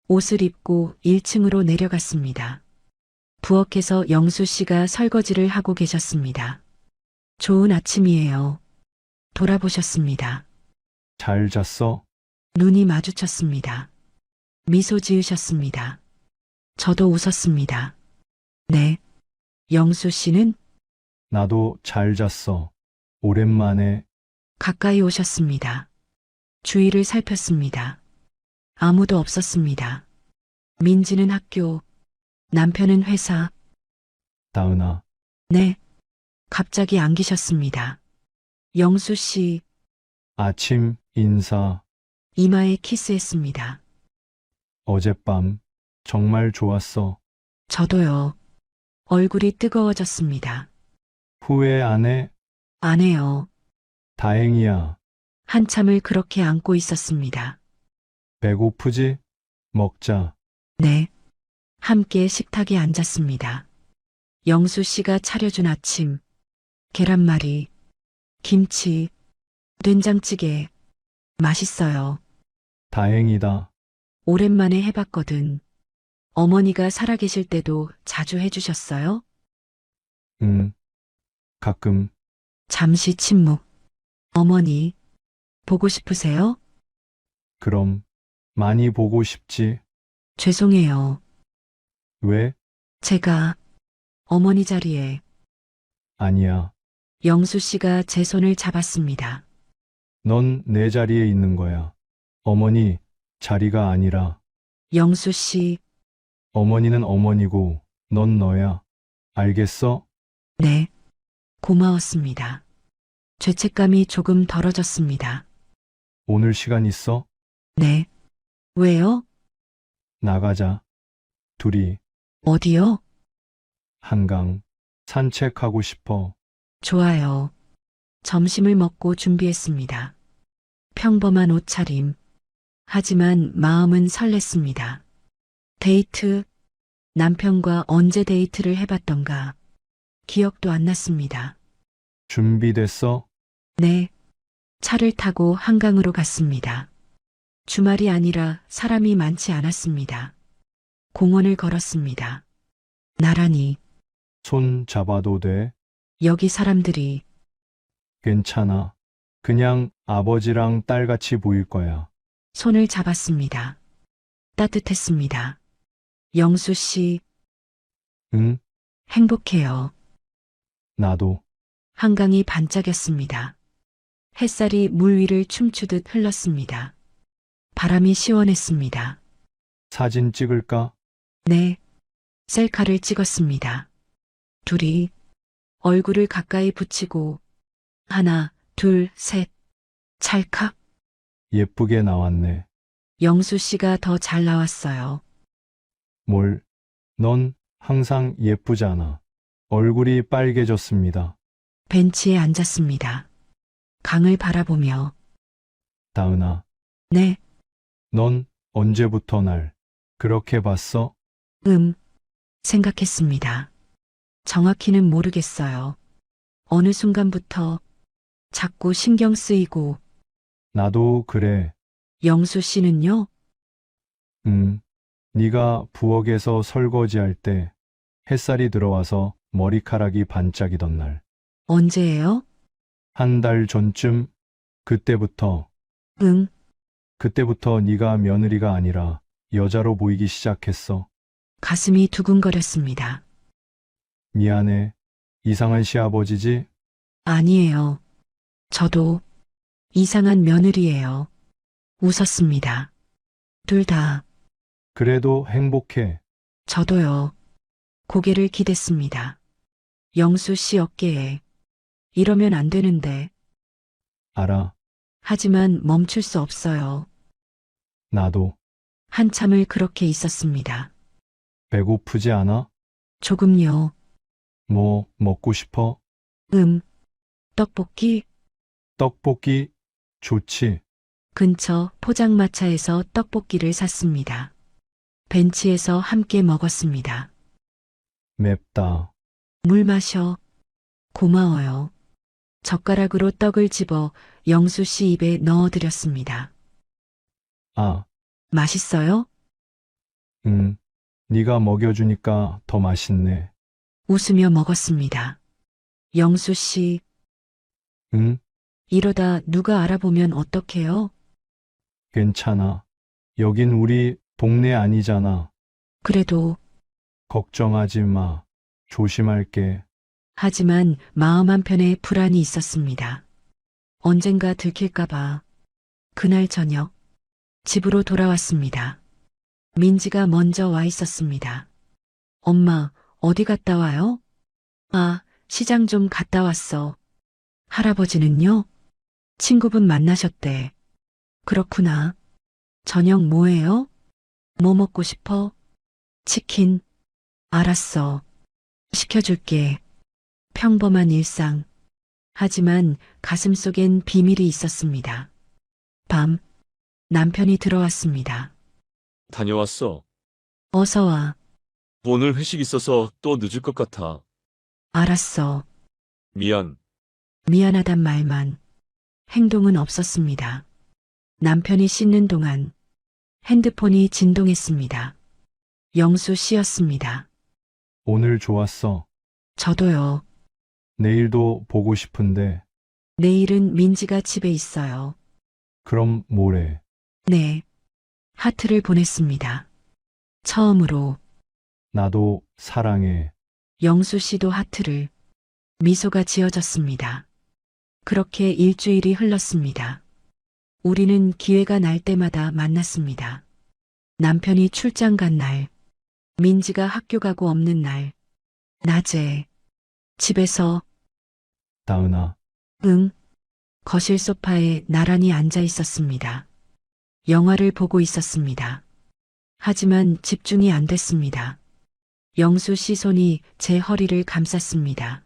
옷을 입고 1층으로 내려갔습니다. 부엌에서 영수 씨가 설거지를 하고 계셨습니다. 좋은 아침이에요. 돌아보셨습니다. 잘 잤어? 눈이 마주쳤습니다. 미소 지으셨습니다. 저도 웃었습니다. 네. 영수 씨는 나도 잘 잤어. 오랜만에. 가까이 오셨습니다. 주위를 살폈습니다. 아무도 없었습니다. 민지는 학교, 남편은 회사. 다은아, 네. 갑자기 안기셨습니다. 영수 씨, 아침 인사. 이마에 키스했습니다. 어젯밤 정말 좋았어. 저도요. 얼굴이 뜨거워졌습니다. 후회 안 해? 안 해요. 다행이야. 한참을 그렇게 안고 있었습니다. 배고프지? 먹자. 네. 함께 식탁에 앉았습니다. 영수 씨가 차려준 아침, 계란말이, 김치, 된장찌개, 맛있어요. 다행이다. 오랜만에 해봤거든. 어머니가 살아계실 때도 자주 해주셨어요? 응. 가끔. 잠시 침묵. 어머니, 보고 싶으세요? 그럼 많이 보고 싶지. 죄송해요. 왜? 제가 어머니 자리에 아니야. 영수 씨가 제 손을 잡았습니다. 넌 내 자리에 있는 거야. 어머니 자리가 아니라. 영수 씨, 어머니는 어머니고 넌 너야. 알겠어? 네. 고마웠습니다. 죄책감이 조금 덜어졌습니다. 오늘 시간 있어? 네. 왜요? 나가자. 둘이 어디요? 한강 산책하고 싶어. 좋아요. 점심을 먹고 준비했습니다. 평범한 옷차림. 하지만 마음은 설렜습니다. 데이트. 남편과 언제 데이트를 해봤던가. 기억도 안 났습니다. 준비됐어? 네. 차를 타고 한강으로 갔습니다. 주말이 아니라 사람이 많지 않았습니다. 공원을 걸었습니다. 나란히 손 잡아도 돼? 여기 사람들이 괜찮아. 그냥 아버지랑 딸같이 보일 거야. 손을 잡았습니다. 따뜻했습니다. 영수 씨, 응? 행복해요. 나도. 한강이 반짝였습니다. 햇살이 물 위를 춤추듯 흘렀습니다. 바람이 시원했습니다. 사진 찍을까? 네. 셀카를 찍었습니다. 둘이 얼굴을 가까이 붙이고 하나, 둘, 셋. 찰칵. 예쁘게 나왔네. 영수 씨가 더 잘 나왔어요. 뭘? 넌 항상 예쁘잖아. 얼굴이 빨개졌습니다. 벤치에 앉았습니다. 강을 바라보며 다은아, 네, 넌 언제부터 날 그렇게 봤어? 생각했습니다. 정확히는 모르겠어요. 어느 순간부터 자꾸 신경 쓰이고 나도 그래. 영수 씨는요? 네가 부엌에서 설거지할 때 햇살이 들어와서 머리카락이 반짝이던 날. 언제예요? 한 달 전쯤. 그때부터 응, 네가 며느리가 아니라 여자로 보이기 시작했어. 가슴이 두근거렸습니다. 미안해. 이상한 시아버지지? 아니에요. 저도 이상한 며느리예요. 웃었습니다. 둘 다, 그래도 행복해. 저도요. 고개를 기댔습니다. 영수 씨 어깨에 이러면 안 되는데. 알아. 하지만 멈출 수 없어요. 나도. 한참을 그렇게 있었습니다. 배고프지 않아? 조금요. 뭐 먹고 싶어? 떡볶이. 떡볶이 좋지. 근처 포장마차에서 떡볶이를 샀습니다. 벤치에서 함께 먹었습니다. 맵다. 물 마셔. 고마워요. 젓가락으로 떡을 집어 영수 씨 입에 넣어드렸습니다. 아, 맛있어요? 응. 네가 먹여주니까 더 맛있네. 웃으며 먹었습니다. 영수 씨, 응? 이러다 누가 알아보면 어떡해요? 괜찮아. 여긴 우리 동네 아니잖아. 그래도, 걱정하지 마. 조심할게. 하지만 마음 한편에 불안이 있었습니다. 언젠가 들킬까봐. 그날 저녁, 집으로 돌아왔습니다. 민지가 먼저 와 있었습니다. 엄마, 어디 갔다 와요? 아, 시장 좀 갔다 왔어. 할아버지는요? 친구분 만나셨대. 그렇구나. 저녁 뭐해요? 뭐 먹고 싶어? 치킨. 알았어. 시켜줄게. 평범한 일상. 하지만 가슴속엔 비밀이 있었습니다. 밤, 남편이 들어왔습니다. 다녀왔어. 어서 와. 오늘 회식 있어서 또 늦을 것 같아. 알았어. 미안. 미안하단 말만. 행동은 없었습니다. 남편이 씻는 동안 핸드폰이 진동했습니다. 영수 씨였습니다. 오늘 좋았어. 저도요. 내일도 보고 싶은데. 내일은 민지가 집에 있어요. 그럼 모레. 네. 하트를 보냈습니다. 처음으로 나도 사랑해. 영수 씨도 하트를. 미소가 지어졌습니다. 그렇게 일주일이 흘렀습니다. 우리는 기회가 날 때마다 만났습니다. 남편이 출장 간 날, 민지가 학교 가고 없는 날, 낮에, 집에서, 다은아, 응, 거실 소파에 나란히 앉아 있었습니다. 영화를 보고 있었습니다. 하지만 집중이 안 됐습니다. 영수 씨 손이 제 허리를 감쌌습니다.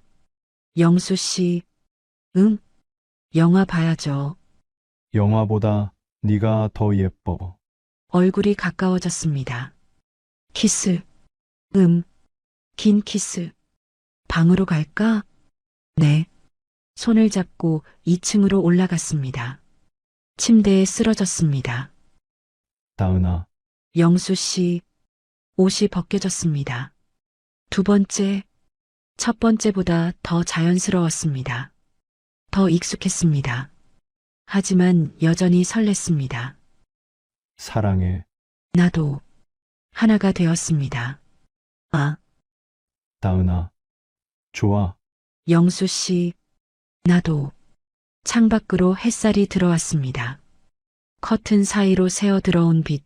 영수 씨, 응? 영화 봐야죠. 영화보다 네가 더 예뻐. 얼굴이 가까워졌습니다. 키스, 긴 키스. 방으로 갈까? 네. 손을 잡고 2층으로 올라갔습니다. 침대에 쓰러졌습니다. 다은아, 영수 씨, 옷이 벗겨졌습니다. 두 번째, 첫 번째보다 더 자연스러웠습니다. 더 익숙했습니다. 하지만 여전히 설렜습니다. 사랑해. 나도 하나가 되었습니다. 아, 다은아, 좋아. 영수 씨, 나도. 창밖으로 햇살이 들어왔습니다. 커튼 사이로 새어 들어온 빛.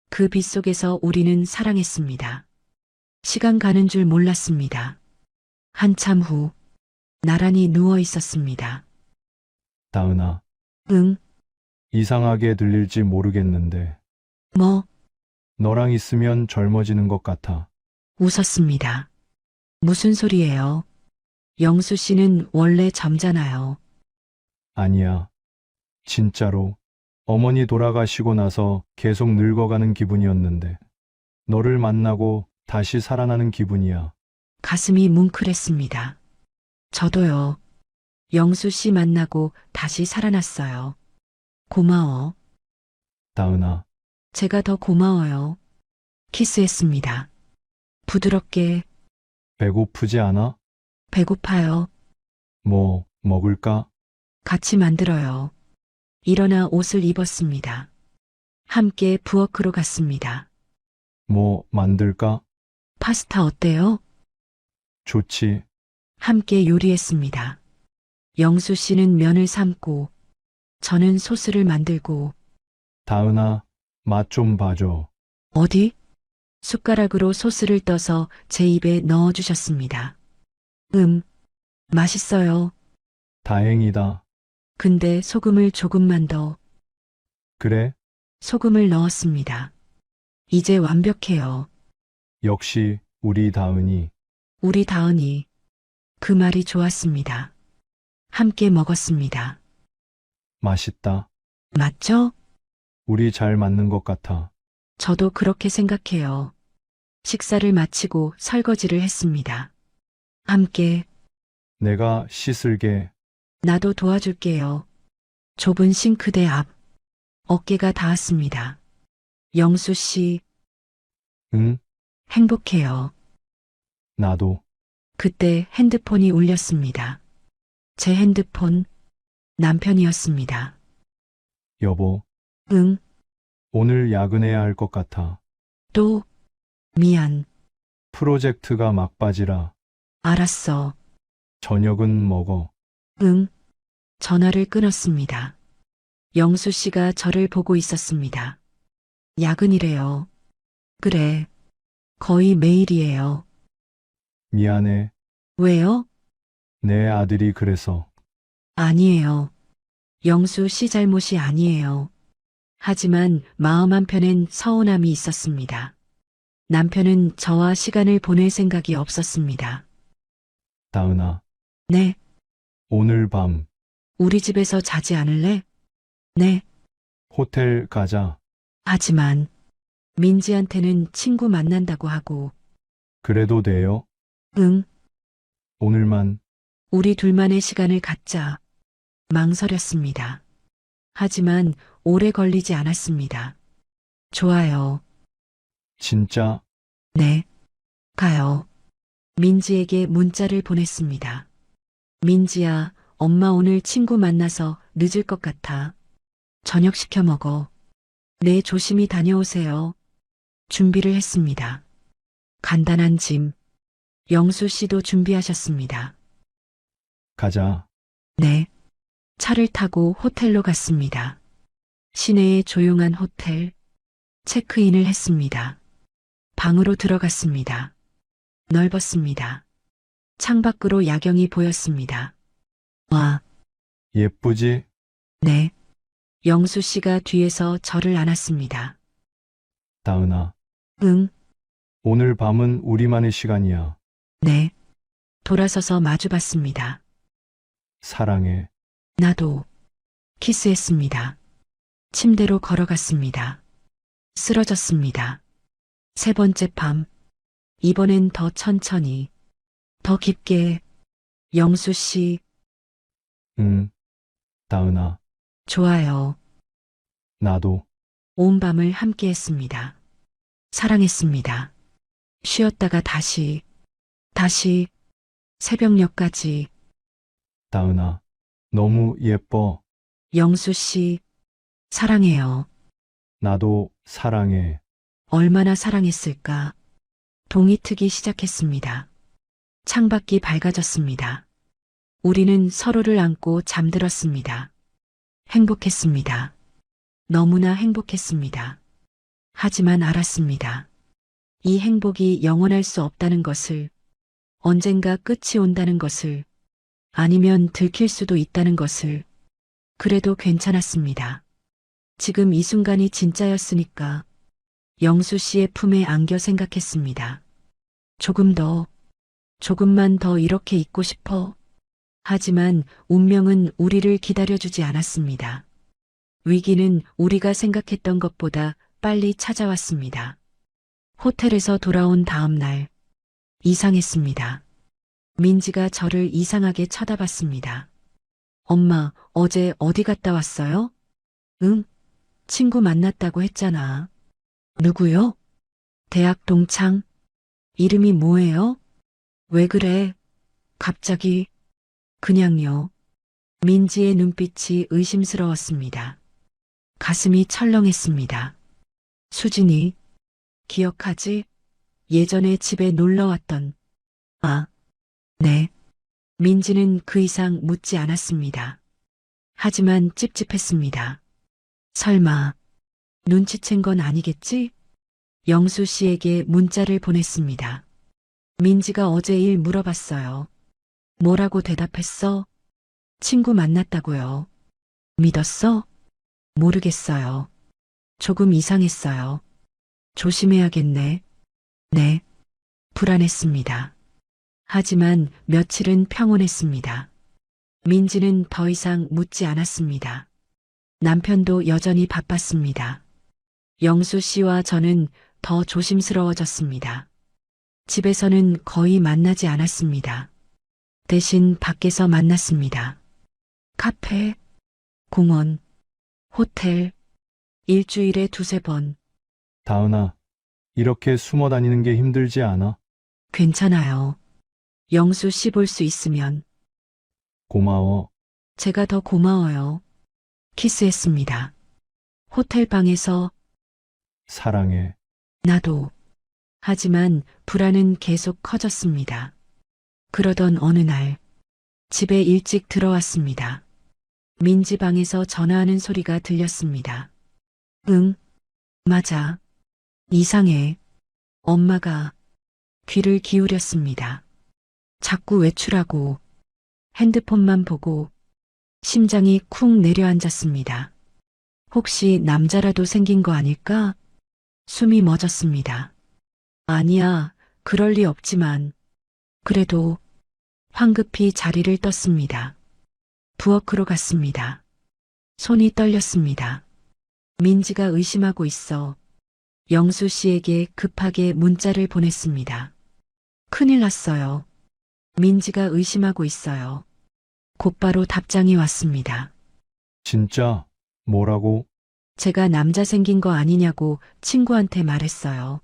그 빛 속에서 우리는 사랑했습니다. 시간 가는 줄 몰랐습니다. 한참 후, 나란히 누워 있었습니다. 다은아, 응, 이상하게 들릴지 모르겠는데, 뭐, 너랑 있으면 젊어지는 것 같아. 웃었습니다. 무슨 소리예요? 영수 씨는 원래 점잖아요. 아니야. 진짜로. 어머니 돌아가시고 나서 계속 늙어가는 기분이었는데, 너를 만나고 다시 살아나는 기분이야. 가슴이 뭉클했습니다. 저도요. 영수 씨 만나고 다시 살아났어요. 고마워. 다은아, 제가 더 고마워요. 키스했습니다. 부드럽게. 배고프지 않아? 배고파요. 뭐, 먹을까? 같이 만들어요. 일어나 옷을 입었습니다. 함께 부엌으로 갔습니다. 뭐, 만들까? 파스타 어때요? 좋지. 함께 요리했습니다. 영수 씨는 면을 삶고, 저는 소스를 만들고, 다은아, 맛 좀 봐줘. 어디? 숟가락으로 소스를 떠서 제 입에 넣어주셨습니다. 맛있어요. 다행이다. 근데 소금을 조금만 더. 그래? 소금을 넣었습니다. 이제 완벽해요. 역시, 우리 다은이. 우리 다은이. 그 말이 좋았습니다. 함께 먹었습니다. 맛있다. 맞죠? 우리 잘 맞는 것 같아. 저도 그렇게 생각해요. 식사를 마치고 설거지를 했습니다. 함께, 내가 씻을게. 나도 도와줄게요. 좁은 싱크대 앞. 어깨가 닿았습니다. 영수 씨, 응? 행복해요. 나도. 그때 핸드폰이 울렸습니다. 제 핸드폰, 남편이었습니다. 여보, 응, 오늘 야근해야 할 것 같아. 또, 미안, 프로젝트가 막바지라 알았어. 저녁은 먹어. 응, 전화를 끊었습니다. 영수 씨가 저를 보고 있었습니다. 야근이래요. 그래, 거의 매일이에요. 미안해. 왜요? 내 아들이 그래서. 아니에요. 영수 씨 잘못이 아니에요. 하지만 마음 한편엔 서운함이 있었습니다. 남편은 저와 시간을 보낼 생각이 없었습니다. 다은아, 네, 오늘 밤 우리 집에서 자지 않을래? 네, 호텔 가자. 하지만 민지한테는 친구 만난다고 하고, 그래도 돼요? 응, 오늘만. 우리 둘만의 시간을 갖자. 망설였습니다. 하지만 오래 걸리지 않았습니다. 좋아요. 진짜? 네. 가요. 민지에게 문자를 보냈습니다. 민지야, 엄마 오늘 친구 만나서 늦을 것 같아. 저녁 시켜 먹어. 네, 조심히 다녀오세요. 준비를 했습니다. 간단한 짐. 영수 씨도 준비하셨습니다. 가자. 네. 차를 타고 호텔로 갔습니다. 시내의 조용한 호텔. 체크인을 했습니다. 방으로 들어갔습니다. 넓었습니다. 창밖으로 야경이 보였습니다. 와, 예쁘지? 네. 영수 씨가 뒤에서 저를 안았습니다. 다은아, 응, 오늘 밤은 우리만의 시간이야. 네. 돌아서서 마주봤습니다. 사랑해. 나도. 키스했습니다. 침대로 걸어갔습니다. 쓰러졌습니다. 세 번째 밤. 이번엔 더 천천히, 더 깊게. 영수 씨, 응. 다은아, 좋아요. 나도. 온 밤을 함께 했습니다. 사랑했습니다. 쉬었다가 다시, 새벽녘까지. 다은아, 너무 예뻐. 영수 씨, 사랑해요. 나도 사랑해. 얼마나 사랑했을까. 동이 트기 시작했습니다. 창밖이 밝아졌습니다. 우리는 서로를 안고 잠들었습니다. 행복했습니다. 너무나 행복했습니다. 하지만 알았습니다. 이 행복이 영원할 수 없다는 것을, 언젠가 끝이 온다는 것을, 아니면 들킬 수도 있다는 것을. 그래도 괜찮았습니다. 지금 이 순간이 진짜였으니까. 영수 씨의 품에 안겨 생각했습니다. 조금 더, 조금만 더 이렇게 있고 싶어. 하지만 운명은 우리를 기다려주지 않았습니다. 위기는 우리가 생각했던 것보다 빨리 찾아왔습니다. 호텔에서 돌아온 다음 날, 이상했습니다. 민지가 저를 이상하게 쳐다봤습니다. 엄마, 어제 어디 갔다 왔어요? 응, 친구 만났다고 했잖아. 누구요? 대학 동창? 이름이 뭐예요? 왜 그래? 갑자기. 그냥요. 민지의 눈빛이 의심스러웠습니다. 가슴이 철렁했습니다. 수진이, 기억하지? 예전에 집에 놀러 왔던. 아, 네. 민지는 그 이상 묻지 않았습니다. 하지만 찝찝했습니다. 설마, 눈치챈 건 아니겠지? 영수 씨에게 문자를 보냈습니다. 민지가 어제 일 물어봤어요. 뭐라고 대답했어? 친구 만났다고요. 믿었어? 모르겠어요. 조금 이상했어요. 조심해야겠네. 네. 불안했습니다. 하지만 며칠은 평온했습니다. 민지는 더 이상 묻지 않았습니다. 남편도 여전히 바빴습니다. 영수 씨와 저는 더 조심스러워졌습니다. 집에서는 거의 만나지 않았습니다. 대신 밖에서 만났습니다. 카페, 공원, 호텔, 일주일에 두세 번. 다은아, 이렇게 숨어 다니는 게 힘들지 않아? 괜찮아요. 영수 씨 볼 수 있으면. 고마워. 제가 더 고마워요. 키스했습니다. 호텔 방에서. 사랑해. 나도. 하지만 불안은 계속 커졌습니다. 그러던 어느 날, 집에 일찍 들어왔습니다. 민지 방에서 전화하는 소리가 들렸습니다. 응, 맞아. 이상해. 엄마가 귀를 기울였습니다. 자꾸 외출하고 핸드폰만 보고 심장이 쿵 내려앉았습니다. 혹시 남자라도 생긴 거 아닐까? 숨이 멎었습니다. 아니야, 그럴 리 없지만. 그래도 황급히 자리를 떴습니다. 부엌으로 갔습니다. 손이 떨렸습니다. 민지가 의심하고 있어 영수 씨에게 급하게 문자를 보냈습니다. 큰일 났어요. 민지가 의심하고 있어요. 곧바로 답장이 왔습니다. 진짜? 뭐라고? 제가 남자 생긴 거 아니냐고 친구한테 말했어요.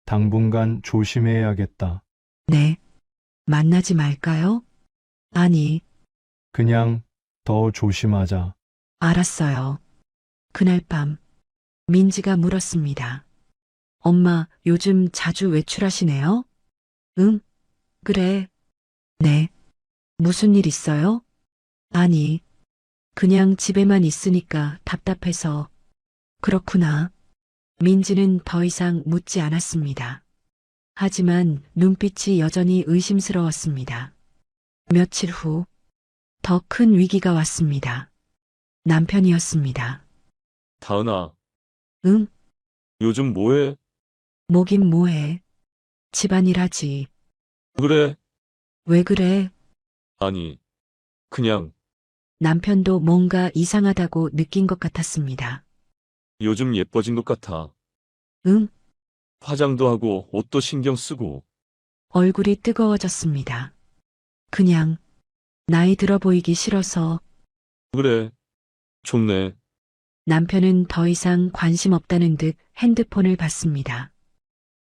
당분간 조심해야겠다. 네. 만나지 말까요? 아니, 그냥 더 조심하자. 알았어요. 그날 밤, 민지가 물었습니다. 엄마, 요즘 자주 외출하시네요? 응, 그래. 네. 무슨 일 있어요? 아니, 그냥 집에만 있으니까 답답해서. 그렇구나. 민지는 더 이상 묻지 않았습니다. 하지만 눈빛이 여전히 의심스러웠습니다. 며칠 후, 더 큰 위기가 왔습니다. 남편이었습니다. 다은아, 응? 요즘 뭐해? 뭐긴 뭐해. 집안일 하지. 그래? 왜 그래? 아니, 그냥 남편도 뭔가 이상하다고 느낀 것 같았습니다. 요즘 예뻐진 것 같아. 응? 화장도 하고 옷도 신경 쓰고. 얼굴이 뜨거워졌습니다. 그냥 나이 들어 보이기 싫어서. 그래, 좋네. 남편은 더 이상 관심 없다는 듯 핸드폰을 봤습니다.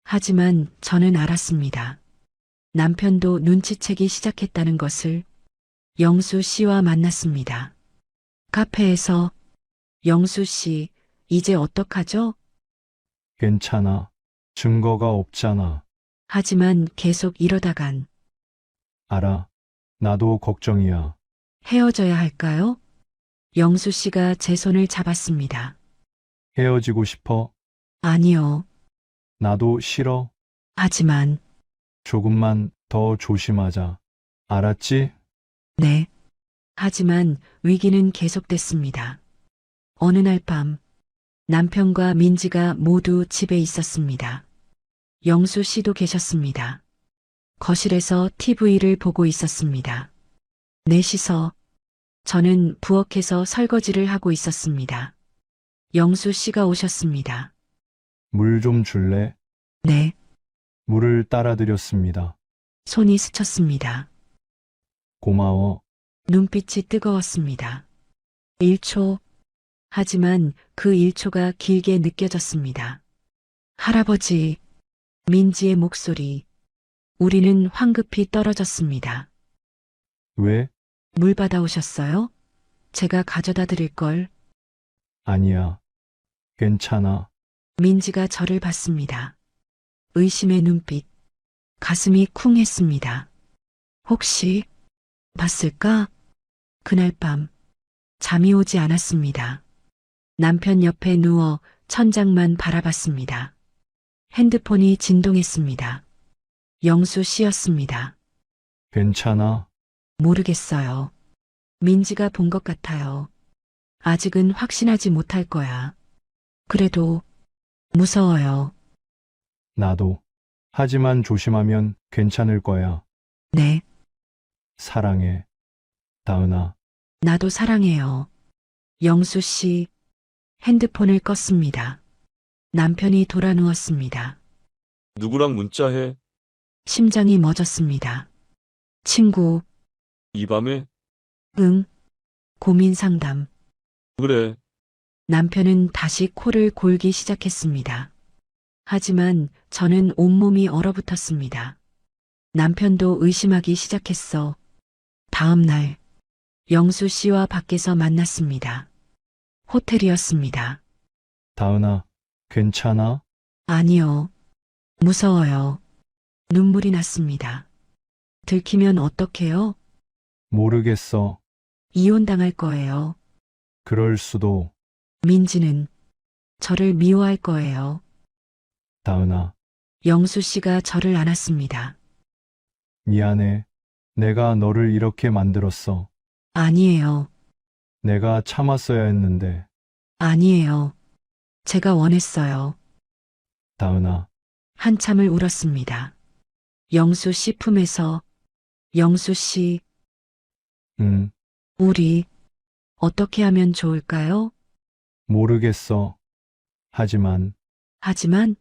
하지만 저는 알았습니다. 남편도 눈치채기 시작했다는 것을. 영수 씨와 만났습니다. 카페에서. 영수 씨, 이제 어떡하죠? 괜찮아. 증거가 없잖아. 하지만 계속 이러다간 알아. 나도 걱정이야. 헤어져야 할까요? 영수 씨가 제 손을 잡았습니다. 헤어지고 싶어? 아니요. 나도 싫어. 하지만, 조금만 더 조심하자. 알았지? 네. 하지만 위기는 계속됐습니다. 어느 날 밤, 남편과 민지가 모두 집에 있었습니다. 영수 씨도 계셨습니다. 거실에서 TV를 보고 있었습니다. 넷이서. 저는 부엌에서 설거지를 하고 있었습니다. 영수 씨가 오셨습니다. 물 좀 줄래? 네. 물을 따라 드렸습니다. 손이 스쳤습니다. 고마워. 눈빛이 뜨거웠습니다. 1초. 하지만 그 1초가 길게 느껴졌습니다. 할아버지, 민지의 목소리. 우리는 황급히 떨어졌습니다. 왜? 물 받아오셨어요? 제가 가져다 드릴 걸. 아니야. 괜찮아. 민지가 저를 봤습니다. 의심의 눈빛. 가슴이 쿵 했습니다. 혹시 봤을까? 그날 밤 잠이 오지 않았습니다. 남편 옆에 누워 천장만 바라봤습니다. 핸드폰이 진동했습니다. 영수 씨였습니다. 괜찮아. 모르겠어요. 민지가 본 것 같아요. 아직은 확신하지 못할 거야. 그래도 무서워요. 나도. 하지만 조심하면 괜찮을 거야. 네, 사랑해. 다은아. 나도 사랑해요. 영수 씨, 핸드폰을 껐습니다. 남편이 돌아 누웠습니다. 누구랑 문자해? 심장이 멎었습니다. 친구, 이 밤에? 응, 고민 상담. 그래. 남편은 다시 코를 골기 시작했습니다. 하지만 저는 온몸이 얼어붙었습니다. 남편도 의심하기 시작했어. 다음 날, 영수 씨와 밖에서 만났습니다. 호텔이었습니다. 다은아, 괜찮아? 아니요. 무서워요. 눈물이 났습니다. 들키면 어떡해요? 모르겠어. 이혼당할 거예요. 그럴 수도. 민지는 저를 미워할 거예요. 다은아, 영수 씨가 저를 안았습니다. 미안해. 내가 너를 이렇게 만들었어. 아니에요. 내가 참았어야 했는데. 아니에요. 제가 원했어요. 다은아, 한참을 울었습니다. 영수 씨 품에서 영수 씨, 응, 우리 어떻게 하면 좋을까요? 모르겠어. 하지만 하지만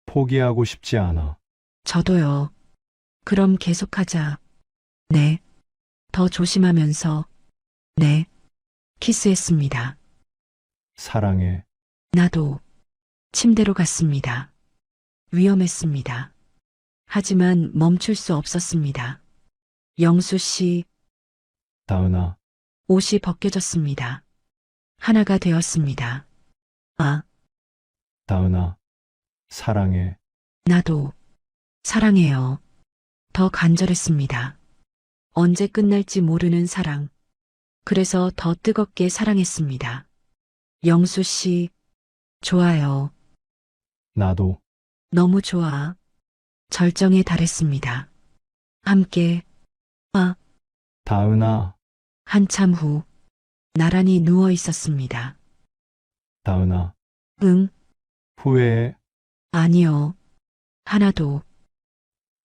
포기하고 싶지 않아. 저도요. 그럼 계속하자. 네. 더 조심하면서. 네. 키스했습니다. 사랑해. 나도 침대로 갔습니다. 위험했습니다. 하지만 멈출 수 없었습니다. 영수 씨, 다은아, 옷이 벗겨졌습니다. 하나가 되었습니다. 아, 다은아, 사랑해. 나도 사랑해요. 더 간절했습니다. 언제 끝날지 모르는 사랑. 그래서 더 뜨겁게 사랑했습니다. 영수 씨, 좋아요. 나도. 너무 좋아. 절정에 달했습니다. 함께, 다은아, 한참 후, 나란히 누워 있었습니다. 다은아, 응, 후회해. 아니요. 하나도,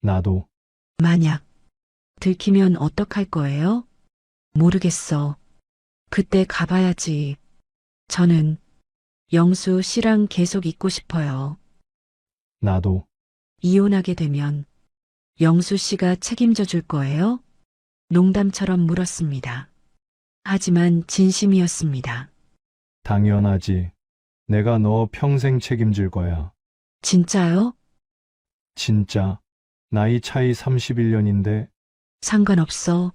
나도. 만약, 들키면 어떡할 거예요? 모르겠어. 그때 가봐야지. 저는 영수 씨랑 계속 있고 싶어요. 나도. 이혼하게 되면 영수 씨가 책임져 줄 거예요? 농담처럼 물었습니다. 하지만 진심이었습니다. 당연하지. 내가 너 평생 책임질 거야. 진짜요? 진짜. 나이 차이 31년인데 상관없어.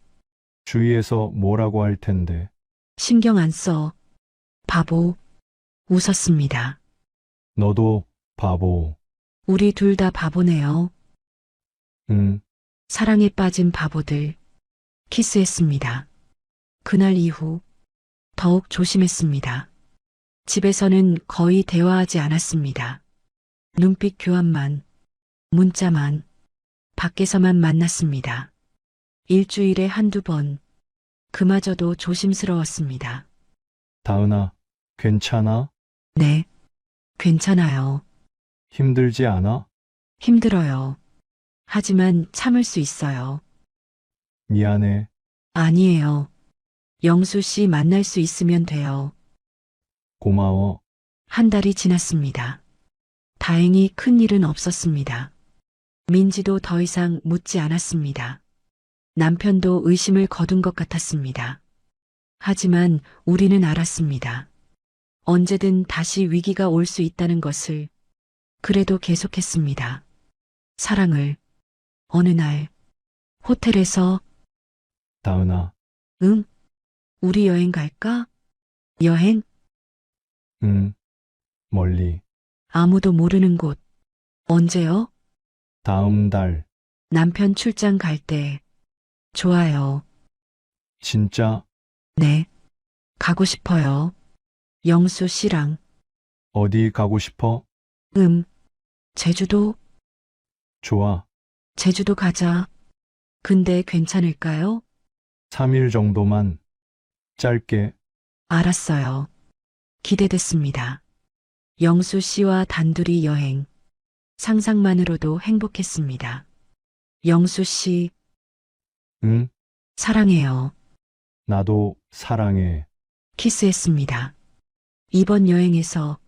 주위에서 뭐라고 할 텐데. 신경 안 써. 바보. 웃었습니다. 너도 바보. 우리 둘 다 바보네요. 응, 사랑에 빠진 바보들. 키스했습니다. 그날 이후 더욱 조심했습니다. 집에서는 거의 대화하지 않았습니다. 눈빛 교환만, 문자만, 밖에서만 만났습니다. 일주일에 한두 번, 그마저도 조심스러웠습니다. 다은아, 괜찮아? 네, 괜찮아요. 힘들지 않아? 힘들어요. 하지만 참을 수 있어요. 미안해. 아니에요. 영수 씨 만날 수 있으면 돼요. 고마워. 한 달이 지났습니다. 다행히 큰 일은 없었습니다. 민지도 더 이상 묻지 않았습니다. 남편도 의심을 거둔 것 같았습니다. 하지만 우리는 알았습니다. 언제든 다시 위기가 올 수 있다는 것을. 그래도 계속했습니다. 사랑을. 어느 날, 호텔에서, 다은아, 응? 우리 여행 갈까? 여행? 응. 멀리. 아무도 모르는 곳. 언제요? 다음 달. 남편 출장 갈 때. 좋아요. 진짜? 네. 가고 싶어요. 영수 씨랑. 어디 가고 싶어? 제주도? 좋아. 제주도 가자. 근데 괜찮을까요? 3일 정도만. 짧게. 알았어요. 기대됐습니다. 영수 씨와 단둘이 여행. 상상만으로도 행복했습니다. 영수 씨, 응? 사랑해요. 나도 사랑해. 키스했습니다. 이번 여행에서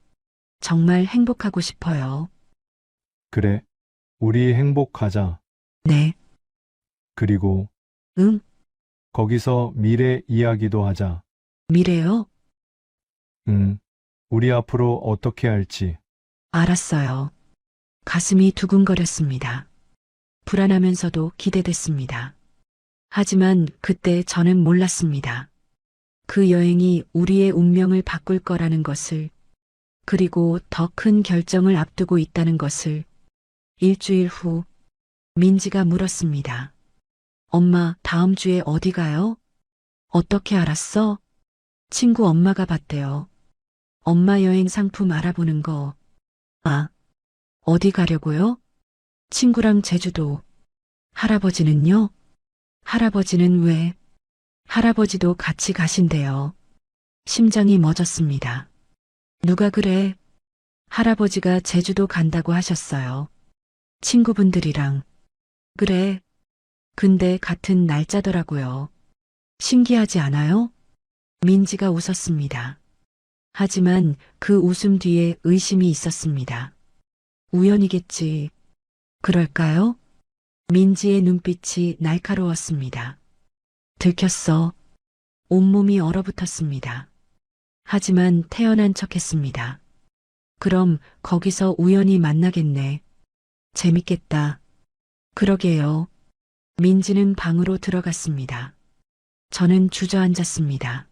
정말 행복하고 싶어요. 그래. 우리 행복하자. 네, 그리고 응, 거기서 미래 이야기도 하자. 미래요? 우리 앞으로 어떻게 할지. 알았어요. 가슴이 두근거렸습니다. 불안하면서도 기대됐습니다. 하지만 그때 저는 몰랐습니다. 그 여행이 우리의 운명을 바꿀 거라는 것을, 그리고 더 큰 결정을 앞두고 있다는 것을. 일주일 후, 민지가 물었습니다. 엄마, 다음 주에 어디 가요? 어떻게 알았어? 친구 엄마가 봤대요. 엄마 여행 상품 알아보는 거. 아, 어디 가려고요? 친구랑 제주도. 할아버지는요? 할아버지는 왜? 할아버지도 같이 가신대요. 심장이 멎었습니다. 누가 그래? 할아버지가 제주도 간다고 하셨어요. 친구분들이랑. 그래. 근데 같은 날짜더라고요. 신기하지 않아요? 민지가 웃었습니다. 하지만 그 웃음 뒤에 의심이 있었습니다. 우연이겠지. 그럴까요? 민지의 눈빛이 날카로웠습니다. 들켰어. 온몸이 얼어붙었습니다. 하지만 태어난 척했습니다. 그럼 거기서 우연히 만나겠네. 재밌겠다. 그러게요. 민지는 방으로 들어갔습니다. 저는 주저앉았습니다.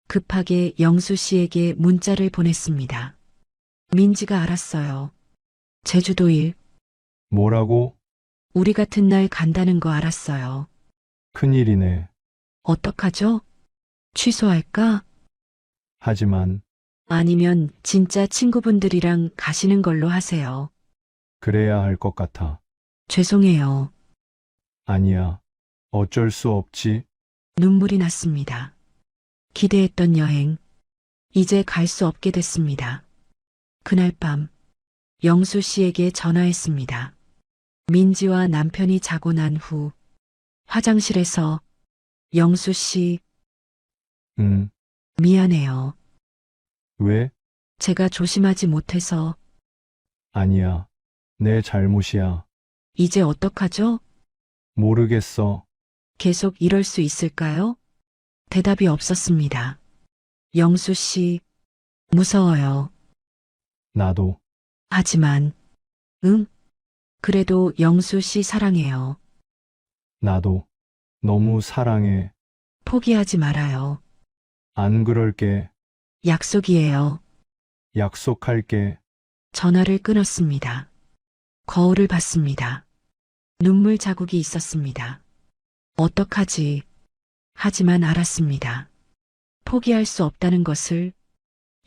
급하게 영수 씨에게 문자를 보냈습니다. 민지가 알았어요. 제주도 일, 뭐라고? 우리 같은 날 간다는 거 알았어요. 큰일이네. 어떡하죠? 취소할까? 하지만, 아니면 진짜 친구분들이랑 가시는 걸로 하세요. 그래야 할 것 같아. 죄송해요. 아니야. 어쩔 수 없지. 눈물이 났습니다. 기대했던 여행, 이제 갈 수 없게 됐습니다. 그날 밤, 영수 씨에게 전화했습니다. 민지와 남편이 자고 난 후, 화장실에서, 영수 씨, 응, 미안해요. 왜? 제가 조심하지 못해서, 아니야. 내 잘못이야. 이제 어떡하죠? 모르겠어. 계속 이럴 수 있을까요? 대답이 없었습니다. 영수 씨, 무서워요. 나도. 하지만, 응? 그래도 영수 씨 사랑해요. 나도. 너무 사랑해. 포기하지 말아요. 안 그럴게. 약속이에요. 약속할게. 전화를 끊었습니다. 거울을 봤습니다. 눈물 자국이 있었습니다. 어떡하지? 하지만 알았습니다. 포기할 수 없다는 것을,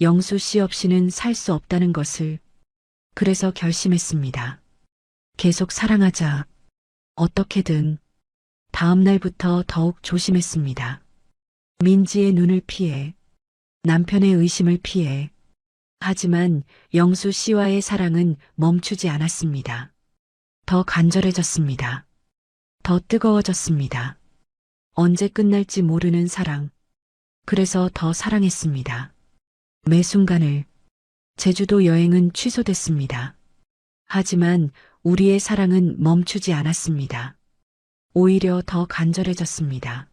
영수 씨 없이는 살 수 없다는 것을. 그래서 결심했습니다. 계속 사랑하자. 어떻게든. 다음 날부터 더욱 조심했습니다. 민지의 눈을 피해, 남편의 의심을 피해. 하지만 영수 씨와의 사랑은 멈추지 않았습니다. 더 간절해졌습니다. 더 뜨거워졌습니다. 언제 끝날지 모르는 사랑. 그래서 더 사랑했습니다. 매 순간을. 제주도 여행은 취소됐습니다. 하지만 우리의 사랑은 멈추지 않았습니다. 오히려 더 간절해졌습니다.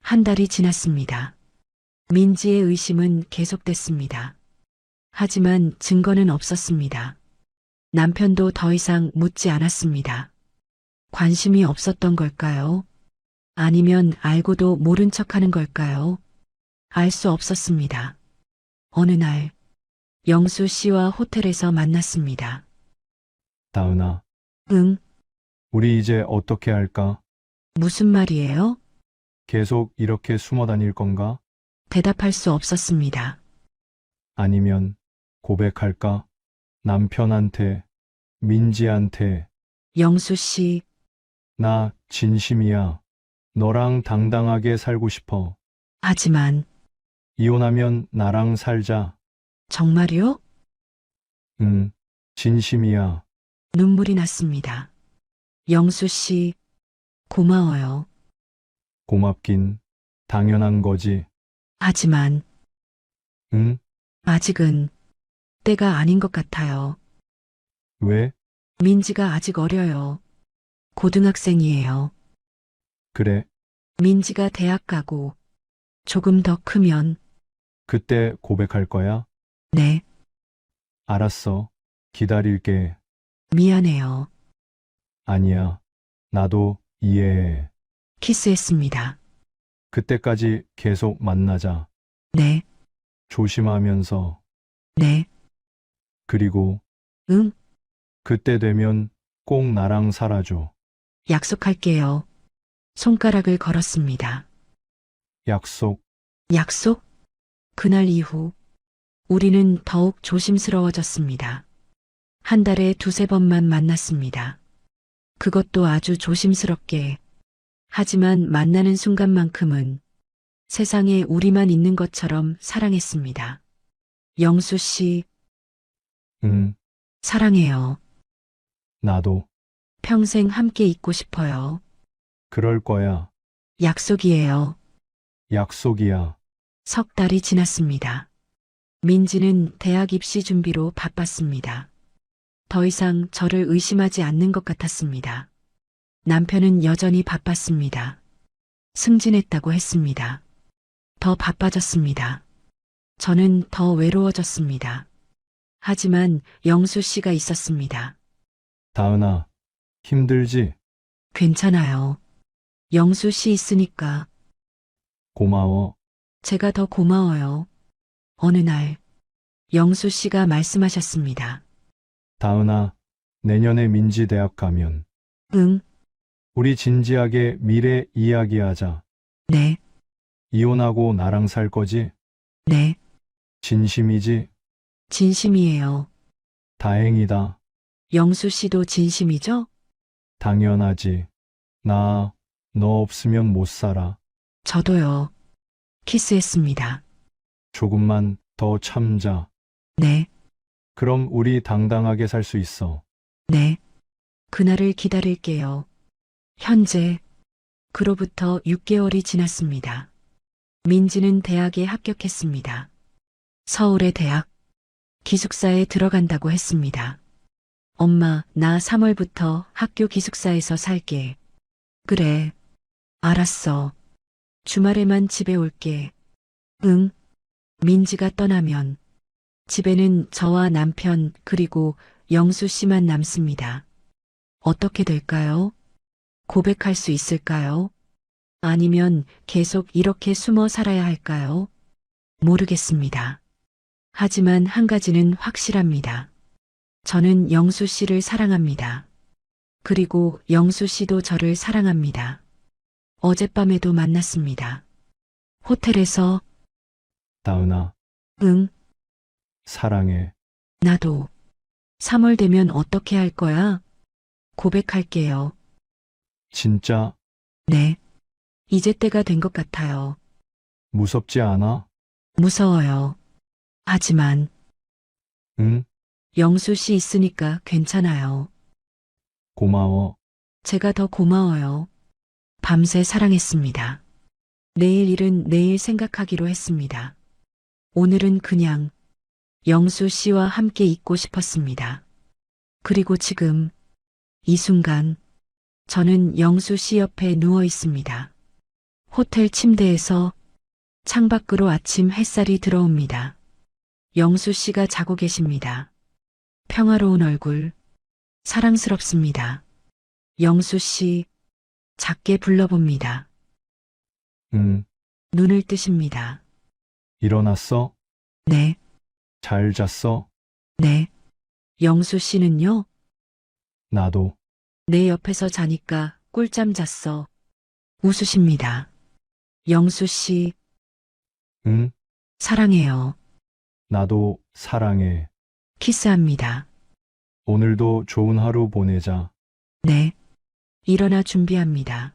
한 달이 지났습니다. 민지의 의심은 계속됐습니다. 하지만 증거는 없었습니다. 남편도 더 이상 묻지 않았습니다. 관심이 없었던 걸까요? 아니면 알고도 모른 척하는 걸까요? 알 수 없었습니다. 어느 날, 영수 씨와 호텔에서 만났습니다. 다은아, 응, 우리 이제 어떻게 할까? 무슨 말이에요? 계속 이렇게 숨어 다닐 건가? 대답할 수 없었습니다. 아니면 고백할까? 남편한테, 민지한테. 영수 씨, 나 진심이야. 너랑 당당하게 살고 싶어. 하지만, 이혼하면 나랑 살자. 정말요? 응, 진심이야. 눈물이 났습니다. 영수 씨, 고마워요. 고맙긴 당연한 거지. 하지만, 응? 아직은 때가 아닌 것 같아요. 왜? 민지가 아직 어려요. 고등학생이에요. 그래. 민지가 대학 가고 조금 더 크면 그때 고백할 거야? 네, 알았어. 기다릴게. 미안해요. 아니야. 나도 이해해. 키스했습니다. 그때까지 계속 만나자. 네, 조심하면서. 네, 그리고 응, 그때 되면 꼭 나랑 살아줘. 약속할게요. 손가락을 걸었습니다. 약속. 약속? 그날 이후 우리는 더욱 조심스러워졌습니다. 한 달에 두세 번만 만났습니다. 그것도 아주 조심스럽게. 하지만 만나는 순간만큼은 세상에 우리만 있는 것처럼 사랑했습니다. 영수 씨, 응, 사랑해요. 나도. 평생 함께 있고 싶어요. 그럴 거야. 약속이에요. 약속이야. 석 달이 지났습니다. 민지는 대학 입시 준비로 바빴습니다. 더 이상 저를 의심하지 않는 것 같았습니다. 남편은 여전히 바빴습니다. 승진했다고 했습니다. 더 바빠졌습니다. 저는 더 외로워졌습니다. 하지만 영수 씨가 있었습니다. 다은아, 힘들지? 괜찮아요. 영수 씨 있으니까 고마워. 제가 더 고마워요. 어느 날 영수 씨가 말씀하셨습니다. 다은아, 내년에 민지 대학 가면 응, 우리 진지하게 미래 이야기하자. 네, 이혼하고 나랑 살 거지? 네, 진심이지? 진심이에요. 다행이다. 영수 씨도 진심이죠? 당연하지. 나, 너 없으면 못 살아. 저도요. 키스했습니다. 조금만 더 참자. 네, 그럼 우리 당당하게 살 수 있어. 네. 그날을 기다릴게요. 현재, 그로부터 6개월이 지났습니다. 민지는 대학에 합격했습니다. 서울의 대학, 기숙사에 들어간다고 했습니다. 엄마, 나 3월부터 학교 기숙사에서 살게. 그래, 알았어. 주말에만 집에 올게. 응. 민지가 떠나면 집에는 저와 남편 그리고 영수 씨만 남습니다. 어떻게 될까요? 고백할 수 있을까요? 아니면 계속 이렇게 숨어 살아야 할까요? 모르겠습니다. 하지만 한 가지는 확실합니다. 저는 영수 씨를 사랑합니다. 그리고 영수 씨도 저를 사랑합니다. 어젯밤에도 만났습니다. 호텔에서, 다은아, 응, 사랑해. 나도. 3월 되면 어떻게 할 거야? 고백할게요. 진짜 네. 이제 때가 된 것 같아요. 무섭지 않아? 무서워요. 하지만 응? 영수 씨 있으니까 괜찮아요. 고마워. 제가 더 고마워요. 밤새 사랑했습니다. 내일 일은 내일 생각하기로 했습니다. 오늘은 그냥 영수 씨와 함께 있고 싶었습니다. 그리고 지금 이 순간 저는 영수 씨 옆에 누워 있습니다. 호텔 침대에서 창밖으로 아침 햇살이 들어옵니다. 영수 씨가 자고 계십니다. 평화로운 얼굴, 사랑스럽습니다. 영수 씨, 작게 불러봅니다. 응, 눈을 뜨십니다. 일어났어? 네, 잘 잤어? 네. 영수 씨는요? 나도. 내 옆에서 자니까 꿀잠 잤어. 웃으십니다. 영수 씨, 응? 사랑해요. 나도 사랑해. 키스합니다. 오늘도 좋은 하루 보내자. 네. 일어나 준비합니다.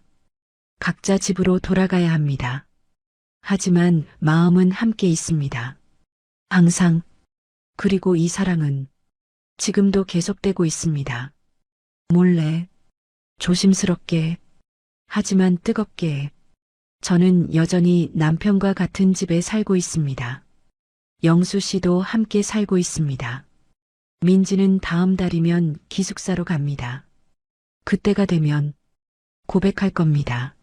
각자 집으로 돌아가야 합니다. 하지만 마음은 함께 있습니다. 항상. 그리고 이 사랑은 지금도 계속되고 있습니다. 몰래, 조심스럽게, 하지만 뜨겁게. 저는 여전히 남편과 같은 집에 살고 있습니다. 영수 씨도 함께 살고 있습니다. 민지는 다음 달이면 기숙사로 갑니다. 그때가 되면 고백할 겁니다.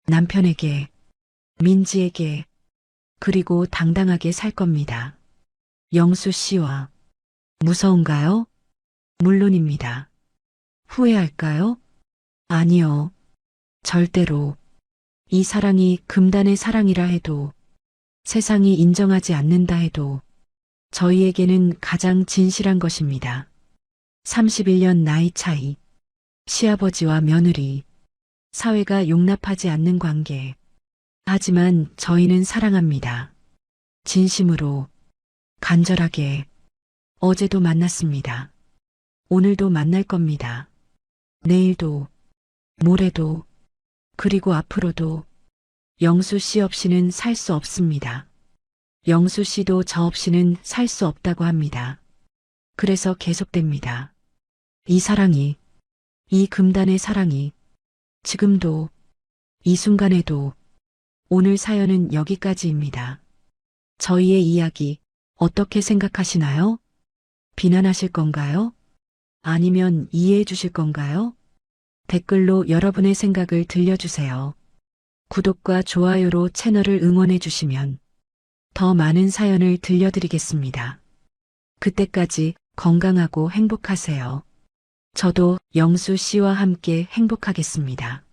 남편에게, 민지에게, 그리고 당당하게 살 겁니다. 영수 씨와. 무서운가요? 물론입니다. 후회할까요? 아니요. 절대로. 이 사랑이 금단의 사랑이라 해도, 세상이 인정하지 않는다 해도, 저희에게는 가장 진실한 것입니다. 31년 나이 차이, 시아버지와 며느리, 사회가 용납하지 않는 관계. 하지만 저희는 사랑합니다. 진심으로, 간절하게. 어제도 만났습니다. 오늘도 만날 겁니다. 내일도, 모레도, 그리고 앞으로도 영수 씨 없이는 살 수 없습니다. 영수 씨도 저 없이는 살 수 없다고 합니다. 그래서 계속됩니다. 이 사랑이, 이 금단의 사랑이, 지금도, 이 순간에도, 오늘 사연은 여기까지입니다. 저희의 이야기 어떻게 생각하시나요? 비난하실 건가요? 아니면 이해해 주실 건가요? 댓글로 여러분의 생각을 들려주세요. 구독과 좋아요로 채널을 응원해 주시면 더 많은 사연을 들려드리겠습니다. 그때까지 건강하고 행복하세요. 저도 영수 씨와 함께 행복하겠습니다.